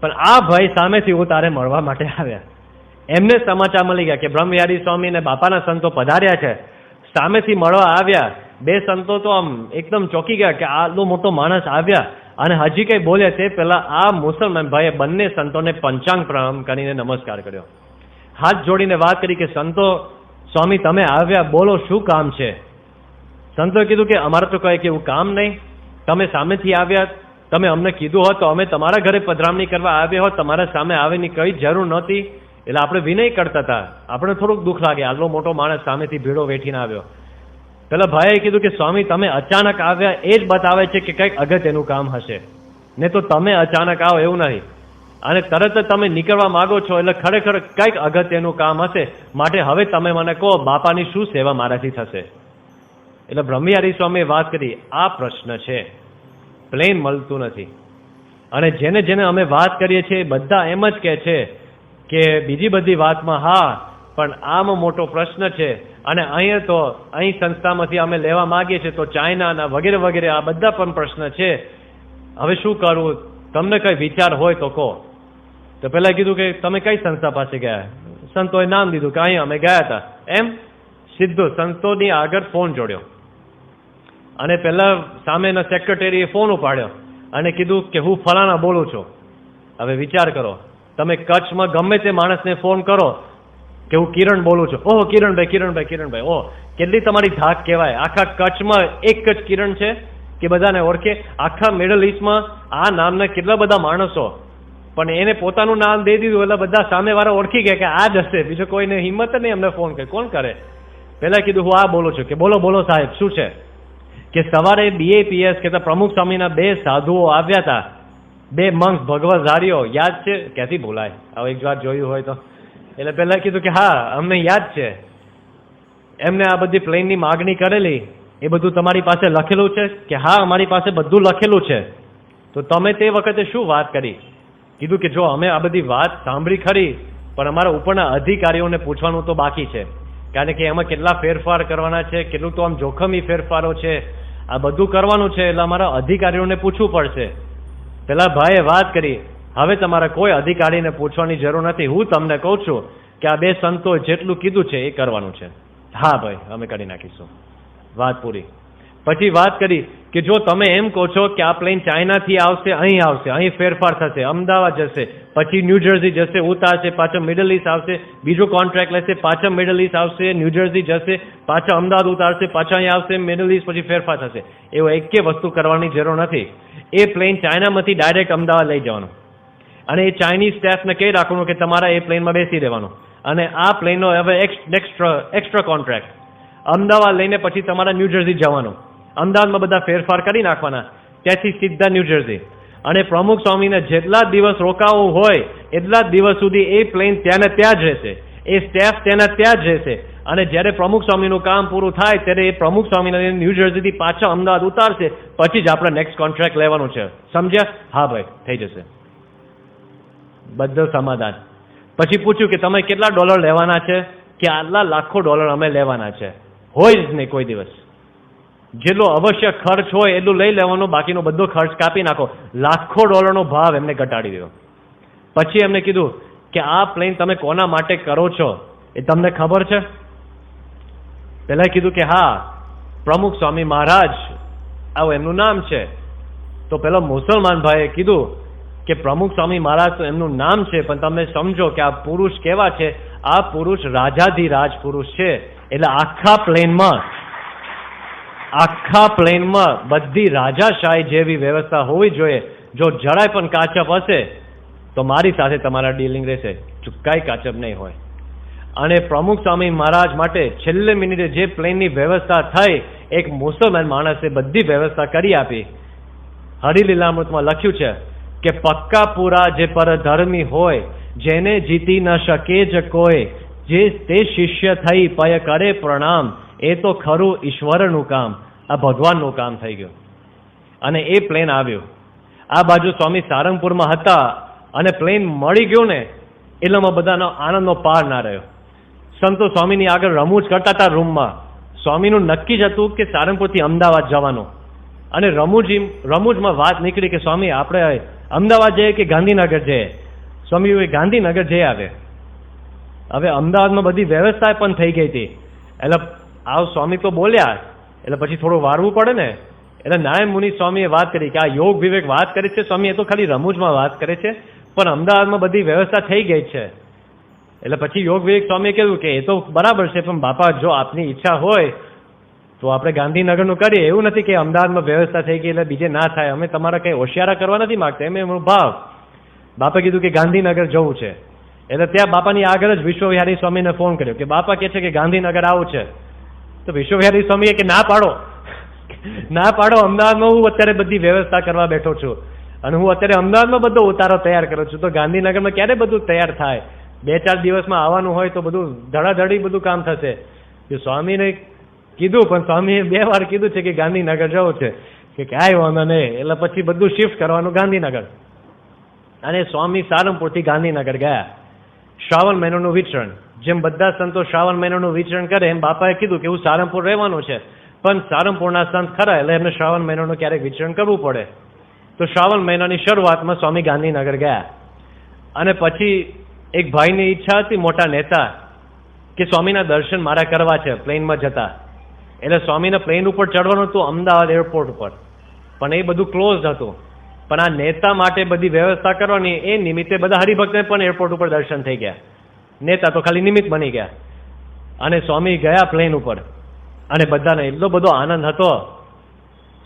પણ આ ભાઈ સામેથી ઉતારે મળવા માટે આવ્યા. એમને સમાચાર મળી ગયા કે બ્રહ્મવિહારી સ્વામી અને બાપાના સંતો પધાર્યા છે. સામેથી મળવા આવ્યા. બે સંતો તો આમ એકદમ ચોંકી ગયા કે આટલો મોટો માણસ આવ્યા અને હજી કઈ બોલ્યા તે પહેલા આ મુસલમાન ભાઈએ બંને સંતોને પંચાંગ પ્રણામ કરીને નમસ્કાર કર્યો, હાથ જોડીને વાત કરી કે સંતો સ્વામી તમે આવ્યા, બોલો શું કામ છે? સંતોએ કીધું કે અમારે તો કંઈ એવું કામ નહીં, તમે સામેથી આવ્યા, તમે અમને કીધું હોત તો અમે તમારા ઘરે પધરામણી કરવા આવ્યા હોત, તમારા સામે આવવાની કઈ જરૂર નહોતી, એટલે આપણે વિનય કરતા હતા, આપણે થોડુંક દુઃખ લાગે આટલો મોટો માણસ સામેથી ભીડો વેઠીને આવ્યો. પેલા ભાઈએ કીધું કે સ્વામી તમે અચાનક આવ્યા એ જ બતાવે છે કે કંઈક અગત્યનું કામ હશે, ને તો તમે અચાનક આવો એવું નહીં, અને તરત જ તમે નીકળવા માંગો છો એટલે ખરેખર કંઈક અગત્યનું કામ હશે, માટે હવે તમે મને કહો બાપાની શું સેવા મારાથી થશે? એટલે બ્રહ્મવિહારી સ્વામીએ વાત કરી આ પ્રશ્ન છે, પ્લેન મળતું નથી. અને જેને જેને અમે વાત કરીએ છીએ બધા એમ જ કહે છે કે બીજી બધી વાતમાં હા, પણ આમાં મોટો પ્રશ્ન છે અને અહીં સંસ્થામાંથી અમે લેવા માંગીએ છીએ તો ચાઇનાના વગેરે વગેરે આ બધા પણ પ્રશ્ન છે. હવે શું કરવું, તમને કઈ વિચાર હોય તો કહો. તો પેલા કીધું કે તમે કઈ સંસ્થા પાસે ગયા? સંતોએ નામ દીધું કે અહીં અમે ગયા હતા. એમ સીધો સંતોની આગળ ફોન જોડ્યો અને પેલા સામેના સેક્રેટરીએ ફોન ઉપાડ્યો અને કીધું કે હું ફલાણા બોલું છું. હવે વિચાર કરો, તમે કચ્છમાં ગમે તે માણસને ફોન કરો કે હું કિરણ બોલું છું, ઓહો કિરણભાઈ, ઓહ કેટલી તમારી ધાક કહેવાય. આખા કચ્છમાં એક જ કિરણ છે કે બધાને ઓળખે? આખા મિડલ ઇસ્ટમાં આ નામના કેટલા બધા માણસો, પણ એને પોતાનું નામ દઈ દીધું એટલે બધા સામેવાળા ઓળખી ગયા કે આ જ હશે, બીજો કોઈને હિંમત નહીં અમને ફોન કરે, કોણ કરે? પહેલા કીધું હું આ બોલું છું. કે બોલો સાહેબ શું છે? કે સવારે BAPS કે પ્રમુખ સ્વામીના 2 સાધુઓ આવ્યા હતા, 2 મંક ભગવતધારીઓ, યાદ છે? ક્યાંથી ભૂલાય, હવે એક વાર જોયું હોય તો. એટલે પહેલા કીધું કે હા અમને યાદ છે, એમને આ બધી પ્લેનની માગણી કરેલી, એ બધું તમારી પાસે લખેલું છે? કે હા અમારી પાસે બધું લખેલું છે. તો તમે તે વખતે શું વાત કરી? કીધું કે જો અમે આ બધી વાત સાંભળી ખરી, પણ અમારા ઉપરના અધિકારીઓને પૂછવાનું તો બાકી છે, કારણ કે એમાં કેટલા ફેરફાર કરવાના છે, કેટલું તો આમ જોખમી ફેરફારો છે, આ બધું કરવાનું છે, એટલે અમારા અધિકારીઓને પૂછવું પડશે. પેલા ભાઈએ વાત કરી, હવે તમારે કોઈ અધિકારીને પૂછવાની જરૂર નથી, હું તમને કહું છું કે આ બે સંતોએ જેટલું કીધું છે એ કરવાનું છે. હા ભાઈ, અમે કરી નાખીશું. વાત પૂરી. પછી વાત કરી કે જો તમે એમ કહો છો કે આ પ્લેન ચાઇનાથી આવશે, અહીં ફેરફાર થશે, અમદાવાદ જશે, પછી ન્યૂ જર્સી જશે, ઉતારશે, પાછો મિડલ ઈસ્ટ આવશે, બીજો કોન્ટ્રાક્ટ લેશે, પાછા મિડલ ઈસ્ટ આવશે, ન્યૂ જર્સી જશે, પાછા અમદાવાદ ઉતારશે, પાછા અહીં આવશે, મિડલ ઈસ્ટ, પછી ફેરફાર થશે. એવું એકે વસ્તુ કરવાની જરૂર નથી. એ પ્લેન ચાઇનામાંથી ડાયરેક્ટ અમદાવાદ લઈ જવાનું અને એ ચાઇનીઝ સ્ટાફને કહી રાખવાનું કે તમારા એ પ્લેનમાં બેસી રહેવાનું અને આ પ્લેનનો હવે એક્સ્ટ્રા કોન્ટ્રાક્ટ અમદાવાદ લઈને પછી તમારા ન્યૂ જર્સી જવાનું. અમદાવાદમાં બધા ફેરફાર કરી નાખવાના, ત્યાંથી સીધા ન્યૂ જર્સી. અને પ્રમુખ સ્વામીને જેટલા દિવસ રોકાવું હોય એટલા જ દિવસ સુધી એ પ્લેન ત્યાં ને ત્યાં જ રહેશે, એ સ્ટાફ ત્યાંના ત્યાં જ રહેશે. અને જ્યારે પ્રમુખ સ્વામીનું કામ પૂરું થાય ત્યારે એ પ્રમુખ સ્વામીને ન્યૂ જર્સીથી પાછા અમદાવાદ ઉતારશે, પછી જ આપણે નેક્સ્ટ કોન્ટ્રાક્ટ લેવાનું છે. સમજ્યા? હા ભાઈ, થઈ જશે. બધું સમાધાન. પછી પૂછ્યું કે તમે કેટલા ડોલર લેવાના છે? કે આટલા લાખો ડોલર અમે લેવાના છે. હોય જ નહીં કોઈ દિવસ. જેટલો અવશ્ય ખર્ચ હોય એટલું લઈ લેવાનો, બાકીનો બધો ખર્ચ કાપી નાખો. લાખો ડોલરનો ભાવ એમને ઘટાડી દીધો. પછી એમને કીધું કે આ પ્લેન તમે કોના માટે કરો છો એ તમને ખબર છે? પહેલા કીધું કે હા, પ્રમુખ સ્વામી મહારાજ આવું એમનું નામ છે. તો પેલો મુસલમાન ભાઈએ કીધું કે પ્રમુખ સ્વામી મહારાજ તો એમનું નામ છે, પણ તમે સમજો કે આ પુરુષ કેવા છે? આ પુરુષ રાજાધિરાજ પુરુષ છે. એટલે આખા પ્લેનમાં બધી રાજાશાહી જેવી વ્યવસ્થા હોવી જોઈએ. જો જરાય પણ કાચપ હશે તો મારી સાથે તમારા ડીલિંગ રહેશે, કાંઈ કાચપ નહીં હોય. અને પ્રમુખ સ્વામી મહારાજ માટે છેલ્લે મિનિટે જે પ્લેનની વ્યવસ્થા થઈ, એક મુસલમાન માણસે બધી વ્યવસ્થા કરી આપી. હરિલીલામૃતમાં લખ્યું છે કે પક્કા પૂરા જે પરધર્મી હોય, જેને જીતી ન શકે જ કોઈ, જે તે શિષ્ય થઈ પય કરે પ્રણામ, એ તો ખરું ઈશ્વરનું કામ. આ ભગવાનનું કામ થઈ ગયું. અને એ પ્લેન આવ્યું. આ બાજુ સ્વામી સારંગપુરમાં હતા અને પ્લેન મળી ગયું ને, એટલામાં બધાનો આનંદનો પાર ના રહ્યો. સંતો સ્વામીની આગળ રમૂજ કરતા હતા રૂમમાં. સ્વામીનું નક્કી જ હતું કે સારંગપુરથી અમદાવાદ જવાનું. અને રમૂજમાં વાત નીકળી કે સ્વામી આપણે અમદાવાદ જઈએ કે ગાંધીનગર જઈએ? સ્વામી ગાંધીનગર જઈ આવે. હવે અમદાવાદમાં બધી વ્યવસ્થા પણ થઈ ગઈ હતી. એટલે આવ સ્વામી તો બોલ્યા, એટલે પછી થોડું વારવું પડે ને. એટલે નારાયણ મુનિ સ્વામીએ વાત કરી કે આ યોગ વિવેક વાત કરે છે સ્વામી, એ તો ખાલી રમૂજમાં વાત કરે છે, પણ અમદાવાદમાં બધી વ્યવસ્થા થઈ ગઈ છે. એટલે પછી યોગ વિવેક સ્વામીએ કહ્યું કે એ તો બરાબર છે, પણ બાપા જો આપની ઈચ્છા હોય તો આપણે ગાંધીનગરનું કરીએ. એવું નથી કે અમદાવાદમાં વ્યવસ્થા થઈ ગઈ એટલે બીજે ના થાય. અમે તમારા કંઈ હોશિયારા કરવા નથી માગતા, એમનો ભાવ. બાપા કીધું કે ગાંધીનગર જવું છે. એટલે ત્યાં બાપાની આગળ જ વિશ્વવિહારી સ્વામીને ફોન કર્યો કે બાપા કહે છે કે ગાંધીનગર આવું છે. તો વિશ્વવિહારી સ્વામીએ કે ના પાડો, અમદાવાદમાં હું અત્યારે બધી વ્યવસ્થા કરવા બેઠો છું અને હું અત્યારે અમદાવાદમાં બધો ઉતારો તૈયાર કરું છું, તો ગાંધીનગરમાં ક્યારે બધું તૈયાર થાય? 2-4 દિવસમાં આવવાનું હોય તો બધું ધડાધડી બધું કામ થશે. સ્વામીને કીધું, પણ સ્વામીએ 2 વાર કીધું છે કે ગાંધીનગર જવું છે, કે કાંઈ વાંધો નહીં. એટલે પછી બધું શિફ્ટ કરવાનું ગાંધીનગર. અને સ્વામી સારંગપુરથી ગાંધીનગર ગયા. શ્રાવણ મહિનાનું વિચરણ, જેમ બધા સંતો શ્રાવણ મહિનાનું વિચરણ કરે એમ બાપાએ કીધું કે હું સારંગપુર રહેવાનું છે, પણ સારંગપુરના સંત ખરા એટલે એમને શ્રાવણ મહિનાનું ક્યારેક વિચરણ કરવું પડે. તો શ્રાવણ મહિનાની શરૂઆતમાં સ્વામી ગાંધીનગર ગયા. અને પછી એક ભાઈની ઈચ્છા હતી, મોટા નેતા, કે સ્વામીના દર્શન મારા કરવા છે પ્લેનમાં જતા. એટલે સ્વામીના પ્લેન ઉપર ચડવાનું હતું અમદાવાદ એરપોર્ટ ઉપર, પણ એ બધું ક્લોઝ હતું. પણ આ નેતા માટે બધી વ્યવસ્થા કરવાની, એ નિમિત્તે બધા હરિભક્તને પણ એરપોર્ટ ઉપર દર્શન થઈ ગયા. નેતા તો ખાલી નિમિત્ત બની ગયા. અને સ્વામી ગયા પ્લેન ઉપર અને બધાને એટલો બધો આનંદ હતો.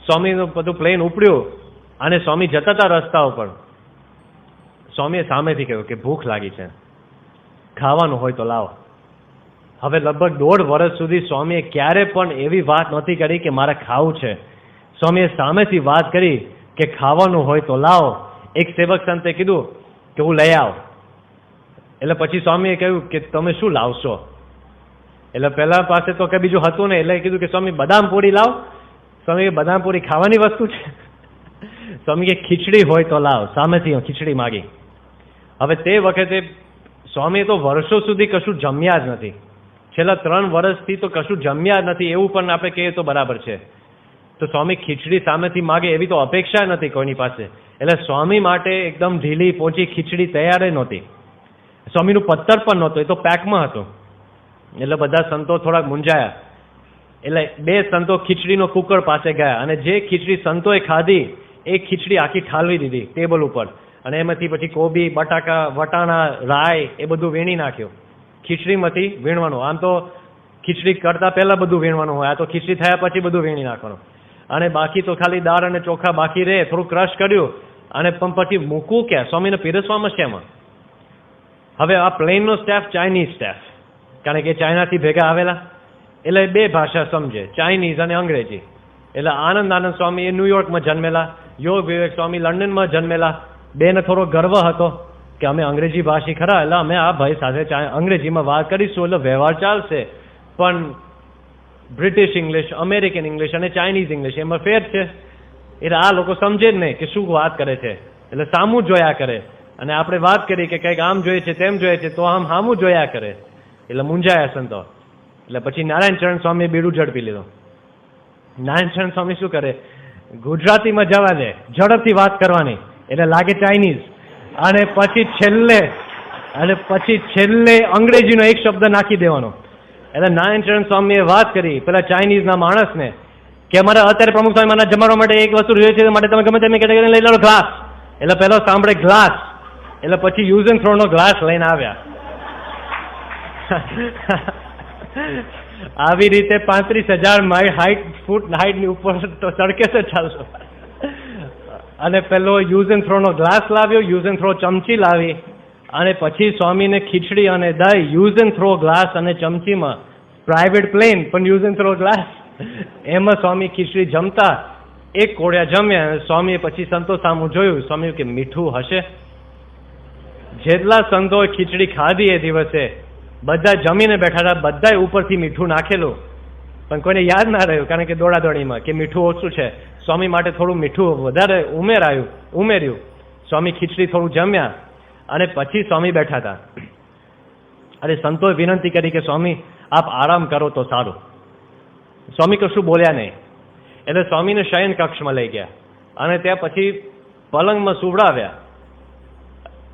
સ્વામીનું બધું પ્લેન ઉપડ્યું અને સ્વામી જતા હતા રસ્તા ઉપર. સ્વામીએ સામેથી કહ્યું કે ભૂખ લાગી છે, ખાવાનું હોય તો લાવો. હવે લગભગ 1.5 વર્ષ સુધી સ્વામીએ ક્યારે પણ એવી વાત નહોતી કરી કે મારે ખાવું છે. સ્વામીએ સામેથી વાત કરી કે ખાવાનું હોય તો લાવો. એક સેવક સંતે કીધું કે હું લઈ આવ. એટલે પછી સ્વામીએ કહ્યું કે તમે શું લાવશો? એટલે પહેલા પાસે તો કંઈ બીજું હતું નહીં, એટલે કીધું કે સ્વામી બદામ પૂરી લાવ. સ્વામી બદામ પૂરી ખાવાની વસ્તુ છે? સ્વામી કે ખીચડી હોય તો લાવ. સામેથી ખીચડી માગી. હવે તે વખતે સ્વામી તો વર્ષો સુધી કશું જમ્યા જ નથી. છેલ્લા 3 વર્ષથી તો કશું જમ્યા જ નથી, એવું પણ આપણે કહીએ તો બરાબર છે. તો સ્વામી ખીચડી સામેથી માગે એવી તો અપેક્ષા નથી કોઈની પાસે. એટલે સ્વામી માટે એકદમ ઢીલી પોચી ખીચડી તૈયાર નહોતી. સ્વામીનું પત્તર પણ નહોતું, એ તો પેકમાં હતું. એટલે બધા સંતો થોડાક મૂંઝાયા. એટલે બે સંતો ખીચડીનો કુકર પાસે ગયા અને જે ખીચડી સંતોએ ખાધી એ ખીચડી આખી ઠાલવી દીધી ટેબલ ઉપર, અને એમાંથી પછી કોબી, બટાકા, વટાણા, રાય એ બધું વીણી નાખ્યું. ખીચડીમાંથી વીણવાનું. આમ તો ખીચડી કરતા પહેલા બધું વીણવાનું હોય, આ તો ખીચડી થયા પછી બધું વીણી નાખવાનું. અને બાકી તો ખાલી દાળ અને ચોખા બાકી રહે, થોડું ક્રશ કર્યું અને પણ પછી મૂકવું ક્યાં? સ્વામીને પીરસવામાં શેમાં? હવે આ પ્લેનનો સ્ટાફ ચાઇનીઝ સ્ટાફ, કારણ કે ચાઇનાથી ભેગા આવેલા, એટલે બે ભાષા સમજે, ચાઇનીઝ અને અંગ્રેજી. એટલે આનંદ સ્વામી એ ન્યુયોર્કમાં જન્મેલા, યોગ વિવેક સ્વામી લંડનમાં જન્મેલા. બેને થોડો ગર્વ હતો કે અમે અંગ્રેજી ભાષી ખરા, એટલે અમે આ ભાઈ સાથે અંગ્રેજીમાં વાત કરીશું એટલે વ્યવહાર ચાલશે. પણ બ્રિટિશ ઇંગ્લિશ, અમેરિકન ઇંગ્લિશ અને ચાઇનીઝ ઇંગ્લિશ એમાં ફેર છે. એટલે આ લોકો સમજે જ નહીં કે શું વાત કરે છે, એટલે સામું જોયા કરે. અને આપણે વાત કરી કે કંઈક આમ જોઈએ છે તેમ જોઈએ છે તો આમ સામું જોયા કરે, એટલે મૂંઝાયા સંતો. એટલે પછી નારાયણ ચરણ સ્વામીએ બીડું ઝડપી લીધું. નારાયણ ચરણ સ્વામી શું કરે? ગુજરાતીમાં જવા દે, ઝડપથી વાત કરવાની, એટલે લાગે ચાઇનીઝ. અને પછી છેલ્લે અંગ્રેજીનો એક શબ્દ નાખી દેવાનો. એટલે નારાયણ ચરણ સ્વામીએ વાત કરી પેલા ચાઇનીઝના માણસને કે અમારે અત્યારે પ્રમુખ સ્વામી મને જમાડવા માટે એક વસ્તુ જોઈએ છે, માટે તમે ગમે તેમ કેટેગરી લઈ લો ગ્લાસ. એટલે પેલો સાંભળે ગ્લાસ, એટલે પછી યુઝ એન્ડ થ્રો નો ગ્લાસ લઈને આવ્યા. આવી રીતે 35,000 ફૂટ હાઈટની ઉપર તો સડકે તો ચાલતો. અને પેલો યુઝ એન્ડ થ્રો નો ગ્લાસ લાવ્યો, યુઝ એન્ડ થ્રો ચમચી લાવી, અને પછી સ્વામીને ખીચડી અને દહીં યુઝ એન્ડ થ્રો ગ્લાસ અને ચમચીમાં, પ્રાઇવેટ પ્લેન પણ યુઝ એન્ડ થ્રો ગ્લાસ, એમાં સ્વામી ખીચડી જમતા. એક કોળિયા જમ્યા. સ્વામીએ પછી સંતો સામું જોયું. સ્વામી કે મીઠું હશે? જેટલા સંતોએ ખીચડી ખાધી એ દિવસે બધા જમીને બેઠા હતા, બધાએ ઉપરથી મીઠું નાખેલું, પણ કોઈને યાદ ના રહ્યું, કારણ કે દોડાદોડીમાં કે મીઠું ઓછું છે. સ્વામી માટે થોડું મીઠું વધારે ઉમેર્યું. સ્વામી ખીચડી થોડું જમ્યા અને પછી સ્વામી બેઠા હતા. અરે સંતોએ વિનંતી કરી કે સ્વામી આપ આરામ કરો તો સારું. સ્વામી કશું બોલ્યા નહીં. એટલે સ્વામીને શયન કક્ષમાં લઈ ગયા અને ત્યાં પછી પલંગમાં સુવડાવ્યા.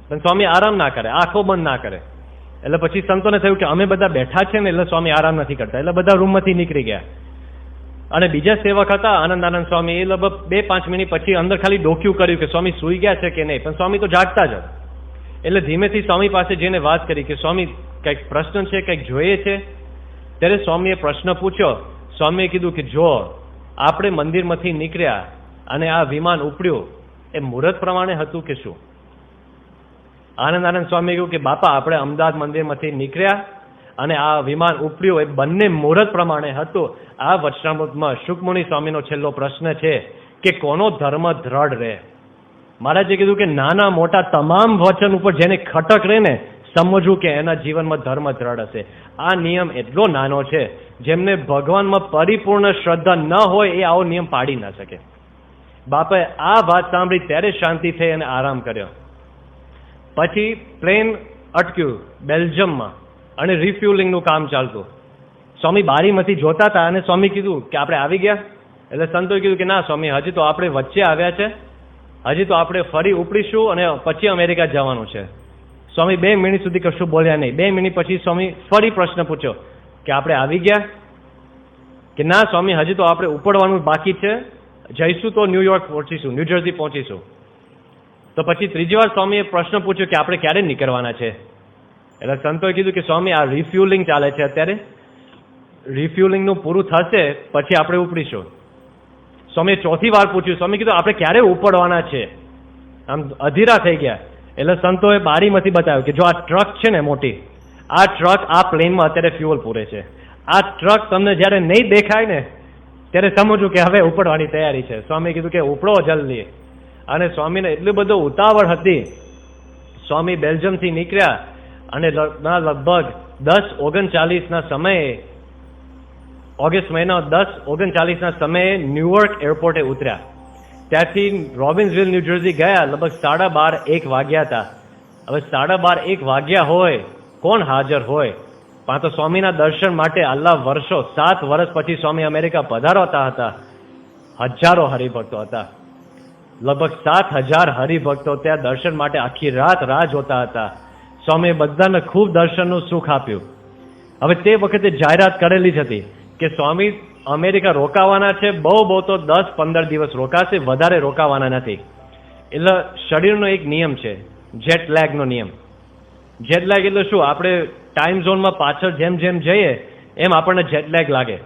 પણ સ્વામી આરામ ના કરે, આંખો બંધ ના કરે. એટલે પછી સંતોને થયું કે અમે બધા બેઠા છે ને એટલે સ્વામી આરામ નથી કરતા, એટલે બધા રૂમમાંથી નીકળી ગયા. અને બીજા સેવક હતા આનંદાનંદ સ્વામી, એ લગભગ 2-5 મિનિટ પછી અંદર ખાલી ડોક્યું કર્યું કે સ્વામી સૂઈ ગયા છે કે નહીં, પણ સ્વામી તો જાગતા જ. એટલે ધીમેથી સ્વામી પાસે જઈને વાત કરી કે સ્વામી કંઈક પ્રશ્ન છે, કંઈક જોઈએ છે. ત્યારે સ્વામીએ પ્રશ્ન પૂછ્યો. સ્વામીએ કીધું કે જો આપણે મંદિરમાંથી નીકળ્યા અને આ વિમાન ઉપડ્યું એ મુહૂર્ત પ્રમાણે હતું કે શું? આનંદ સ્વામીએ કહ્યું કે બાપા આપણે અમદાવાદ મંદિરમાંથી નીકળ્યા અને આ વિમાન ઉપડ્યું એ બંને મુહૂર્ત પ્રમાણે હતું. આ વચનામૃતમાં શુકમુનિ સ્વામીનો છેલ્લો પ્રશ્ન છે કે કોનો ધર્મ દ્રઢ રહે? મહારાજે કીધું કે નાના મોટા તમામ વચન ઉપર જેને ખટક રહે ને સમજવું કે એના જીવનમાં ધર્મ દ્રઢ હશે. આ નિયમ એટલો નાનો છે, જેમને ભગવાનમાં પરિપૂર્ણ શ્રદ્ધા ન હોય એ આવો નિયમ પાડી ના શકે. બાપાએ આ વાત સાંભળી ત્યારે શાંતિ થઈ અને આરામ કર્યો. પછી પ્લેન અટક્યું બેલ્જિયમમાં અને રિફ્યુલિંગનું કામ ચાલતું. સ્વામી બારીમાંથી જોતા હતા અને સ્વામી કીધું કે આપણે આવી ગયા. એટલે સંતોએ કીધું કે ના સ્વામી, હજી તો આપણે વચ્ચે આવ્યા છે, હજી તો આપણે ફરી ઉપડીશું અને પછી અમેરિકા જવાનું છે. સ્વામી 2 મિનિટ સુધી કશું બોલ્યા નહીં. 2 મિનિટ પછી સ્વામી ફરી પ્રશ્ન પૂછ્યો કે આપણે આવી ગયા? કે ના સ્વામી, હજી તો આપણે ઉપડવાનું બાકી છે, જઈશું તો ન્યુયોર્ક પહોંચીશું, ન્યૂજર્સી પહોંચીશું. તો પછી ત્રીજી વાર સ્વામીએ પ્રશ્ન પૂછ્યો કે આપણે ક્યારે નીકળવાના છે? એટલે સંતોએ કીધું કે સ્વામી આ રિફ્યુલિંગ ચાલે છે અત્યારે, રિફ્યુલિંગનું પૂરું થશે પછી આપણે ઉપડીશું. સ્વામીએ ચોથી વાર પૂછ્યું. સ્વામી કીધું આપણે ક્યારે ઉપડવાના છે? આમ અધીરા થઈ ગયા. એટલે સંતોએ બારીમાંથી બતાવ્યું કે જો આ ટ્રક છે ને મોટી, આ ટ્રક આ પ્લેનમાં અત્યારે ફ્યુઅલ પૂરે છે. આ ટ્રક તમને જ્યારે નહીં દેખાય ને ત્યારે સમજવું કે હવે ઉપડવાની તૈયારી છે. સ્વામીએ કીધું કે ઉપડો જલ્દી. અને સ્વામીને એટલું બધું ઉતાવળ હતી. સ્વામી બેલ્જિયમથી નીકળ્યા અને લગભગ 10:39 સમયે, ઓગસ્ટ મહિના 10:39 સમયે ન્યુયોર્ક એરપોર્ટે ઉતર્યા. ત્યાંથી રોબિન્સવિલ ન્યૂજર્સી ગયા લગભગ 12:30-1 વાગ્યા હતા. હવે 12:30-1 વાગ્યા હોય, કોણ હાજર હોય? પણ તો સ્વામીના દર્શન માટે આટલા વર્ષો, 7 વર્ષ પછી સ્વામી અમેરિકા પધારતા હતા. હજારો હરિભક્તો હતા. લગભગ 7,000 હરિભક્તો ત્યાં દર્શન માટે આખી રાત રાહ જોતા હતા. સ્વામીએ બધાને ખૂબ દર્શનનું સુખ આપ્યું. હવે તે વખતે જાહેરાત કરેલી જ હતી કે સ્વામી અમેરિકા રોકાવાના છે, બહુ તો 10-15 દિવસ રોકાશે, વધારે રોકાવાના નથી. એટલે શરીરનો એક નિયમ છે, જેટ લેગનો નિયમ. જેટ લેગ એટલે શું? આપણે ટાઈમ ઝોનમાં પાછળ જેમ જેમ જઈએ એમ આપણને જેટ લેગ લાગે,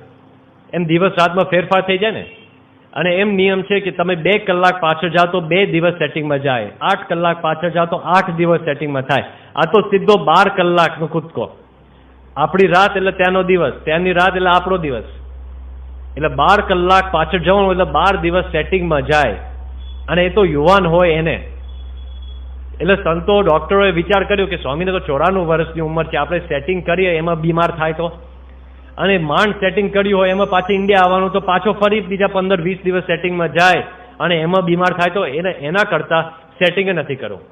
એમ દિવસ રાતમાં ફેરફાર થઈ જાય ને. અને એમ નિયમ છે કે તમે 2 કલાક પાછળ જાઓ તો 2 દિવસ સેટિંગમાં જાય, 8 કલાક પાછળ જાઓ તો 8 દિવસ સેટિંગમાં થાય. આ તો સીધો 12 કલાકનો કૂદકો. આપણી રાત એટલે ત્યાંનો દિવસ, ત્યાંની રાત એટલે આપણો દિવસ. એટલે 12 કલાક પાછળ જવાનું એટલે 12 દિવસ સેટિંગમાં જાય. અને એ તો યુવાન હોય એને. એટલે સંતો ડોક્ટરોએ વિચાર કર્યો કે સ્વામીને તો 94 વર્ષની ઉંમર છે, આપણે સેટિંગ કરીએ એમાં બીમાર થાય તો, અને માંડ સેટિંગ કર્યું હોય એમાં પાછું ઇન્ડિયા આવવાનું તો પાછો ફરી બીજા 15-20 દિવસ સેટિંગમાં જાય અને એમાં બીમાર થાય તો એના કરતાં સેટિંગ નથી કરવું.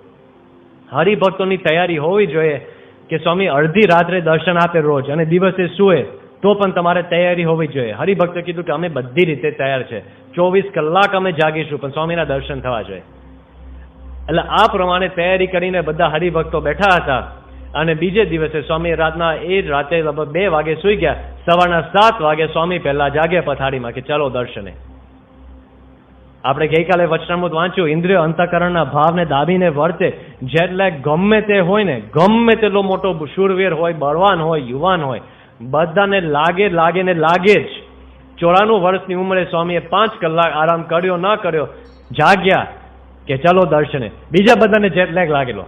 હરિભક્તોની તૈયારી હોવી જોઈએ કે સ્વામી અડધી રાત્રે દર્શન આપે રોજ અને દિવસે સૂએ તો પણ તમારે તૈયારી હોવી જોઈએ. હરિભક્તો કીધું કે અમે બધી રીતે તૈયાર છે, 24 કલાક અમે જાગીશું પણ સ્વામીના દર્શન થવા જોઈએ. એટલે આ પ્રમાણે તૈયારી કરીને બધા હરિભક્તો બેઠા હતા. અને બીજે દિવસે સ્વામી રાતે લગભગ 2 વાગે સૂઈ ગયા. સવારના 7 વાગે સ્વામી પહેલા જાગ્યા પથારીમાં કે ચલો દર્શને. આપણે ગઈકાલે વચનામૃત વાંચ્યું, ઇન્દ્રિય અંતઃકરણના ભાવને દાબીને વર્તે. જેટ લેગ ગમે તે હોય ને, ગમે તેટલો મોટો શૂરવીર હોય, બળવાન હોય, યુવાન હોય, બધાને લાગે જ. 94 વર્ષની ઉંમરે સ્વામીએ 5 કલાક આરામ કર્યો ન કર્યો, જાગ્યા કે ચલો દર્શને. બીજા બધાને જેટ લેગ લાગેલો.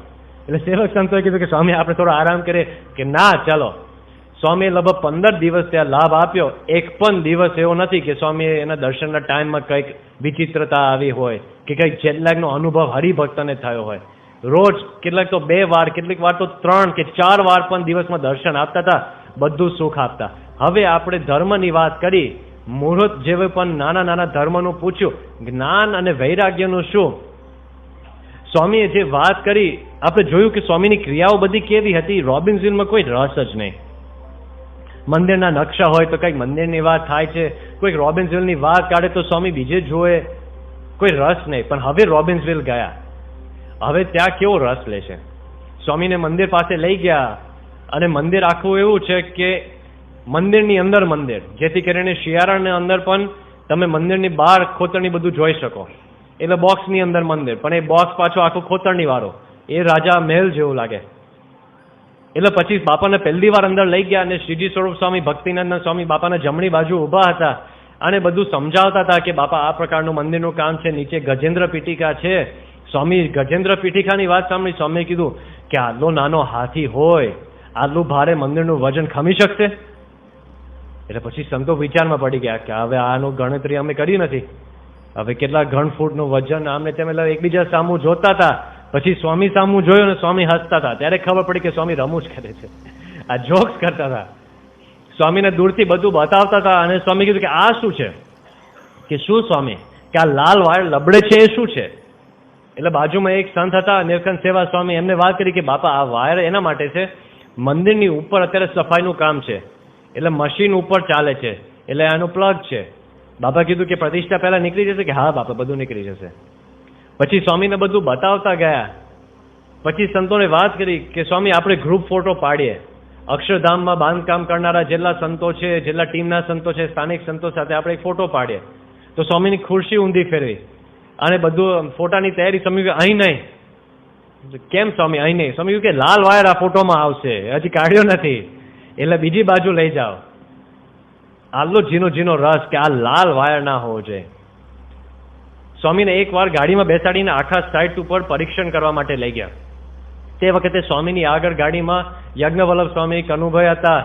એટલે સેવક સંતોએ કીધું કે સ્વામી આપણે થોડો આરામ કરીએ, કે ના ચાલો. સ્વામીએ લગભગ 15 દિવસ ત્યાં લાભ આપ્યો. એક પણ દિવસ એવો નથી કે સ્વામીએ એના દર્શનના ટાઈમમાં કંઈક વિચિત્રતા આવી હોય કે કંઈક જેટ લેગનો અનુભવ હરિભક્તને થયો હોય. રોજ કેટલાક તો 2 વાર, કેટલીક વાર તો 3 કે 4 વાર પણ દિવસમાં દર્શન આપતા હતા, બધું સુખ આપતા. હવે આપણે ધર્મની વાત કરી, મુહૂર્ત જેવે પણ નાના ધર્મનું પૂછ્યું, જ્ઞાન અને વૈરાગ્યનું શું? સ્વામીએ જે વાત કરી, આપણે જોયું કે સ્વામીની ક્રિયાઓ બધી કેવી હતી. રોબિન્સવિલમાં કોઈ રસ જ નહીં. મંદિરના નકશા હોય તો કંઈક મંદિરની વાત થાય છે, કોઈક રોબિન્સવિલની વાત કાઢે તો સ્વામી બીજે જોવે, કોઈ રસ નહીં. પણ હવે રોબિન્સવિલ ગયા, હવે ત્યાં કેવો રસ લે છે. સ્વામીને મંદિર પાસે લઈ ગયા અને મંદિર આખું એવું છે કે મંદિરની અંદર મંદિર, જેથી કરીને શિયાળાની અંદર પણ તમે મંદિરની બહાર ખોતરની બધું જોઈ શકો. એટલે બોક્સની અંદર મંદિર, પણ એ બોક્સ પાછો આખો ખોતરની વાળો, એ રાજા મહેલ જેવું લાગે. એટલે પછી બાપાને પહેલી વાર અંદર લઈ ગયા અને શ્રીજી સ્વરૂપ સ્વામી ભક્તિનંદન સ્વામી બાપાના જમણી બાજુ ઊભા હતા અને બધું સમજાવતા હતા કે બાપા આ પ્રકારનું મંદિરનું કામ છે, નીચે ગજેન્દ્ર પીઠિકા છે. સ્વામી ગજેન્દ્ર પીઠિકાની વાત સાંભળી સ્વામીએ કીધું કે આટલો નાનો હાથી હોય, આટલું ભારે મંદિરનું વજન ખમી શકશે? એટલે પછી સંતો વિચારમાં પડી ગયા કે હવે આનું ગણતરી અમે કરી નથી, હવે કેટલા ઘન ફૂટનું વજન આમને તેમ. એટલે એકબીજા સામું જોતા હતા. પછી સ્વામી સામું જોયું ને સ્વામી હસતા હતા. ત્યારે ખબર પડી કે સ્વામી રમૂજ કરે છે, આ જોક્સ કરતા હતા. સ્વામીને દૂરથી બધું બતાવતા હતા અને સ્વામી કીધું કે આ શું છે? કે શું સ્વામી? કે આ લાલ વાયર લબડે છે એ શું છે? એટલે બાજુમાં એક સંત હતા, નીલકંઠ સેવા સ્વામી, એમને વાત કરી કે બાપા આ વાયર એના માટે છે, મંદિરની ઉપર અત્યારે સફાઈનું કામ છે એટલે મશીન ઉપર ચાલે છે, એટલે આનું પ્લગ છે. બાપા કીધું કે પ્રતિષ્ઠા પહેલા નીકળી જશે? કે હા બાપા બધું નીકળી જશે. પછી સ્વામીને બધું બતાવતા ગયા. પછી સંતોને વાત કરી કે સ્વામી આપણે ગ્રુપ ફોટો પાડીએ. અક્ષરધામમાં બાંધકામ કરનારા જેટલા સંતો છે, જેટલા ટીમના સંતો છે, સ્થાનિક સંતો સાથે આપણે એક ફોટો પાડીએ. તો સ્વામીની ખુરશી ઊંધી ફેરવી અને બધું ફોટાની તૈયારી. સ્વામી અહીં નહીં. કેમ સ્વામી અહીં નહીં? સ્વામી કે લાલ વાયર આ ફોટોમાં આવશે, હજી કાઢ્યો નથી, એટલે બીજી બાજુ લઈ જાઓ. આટલો ઝીનો રસ કે આ લાલ વાયર ના હોવો જોઈએ. સ્વામીને એક વાર ગાડીમાં બેસાડીને આખા સાઇટ ઉપર પરીક્ષણ કરવા માટે લઈ ગયા. તે વખતે સ્વામીની આગળ ગાડીમાં યજ્ઞવલ્લભ સ્વામી, કનુભાઈ હતા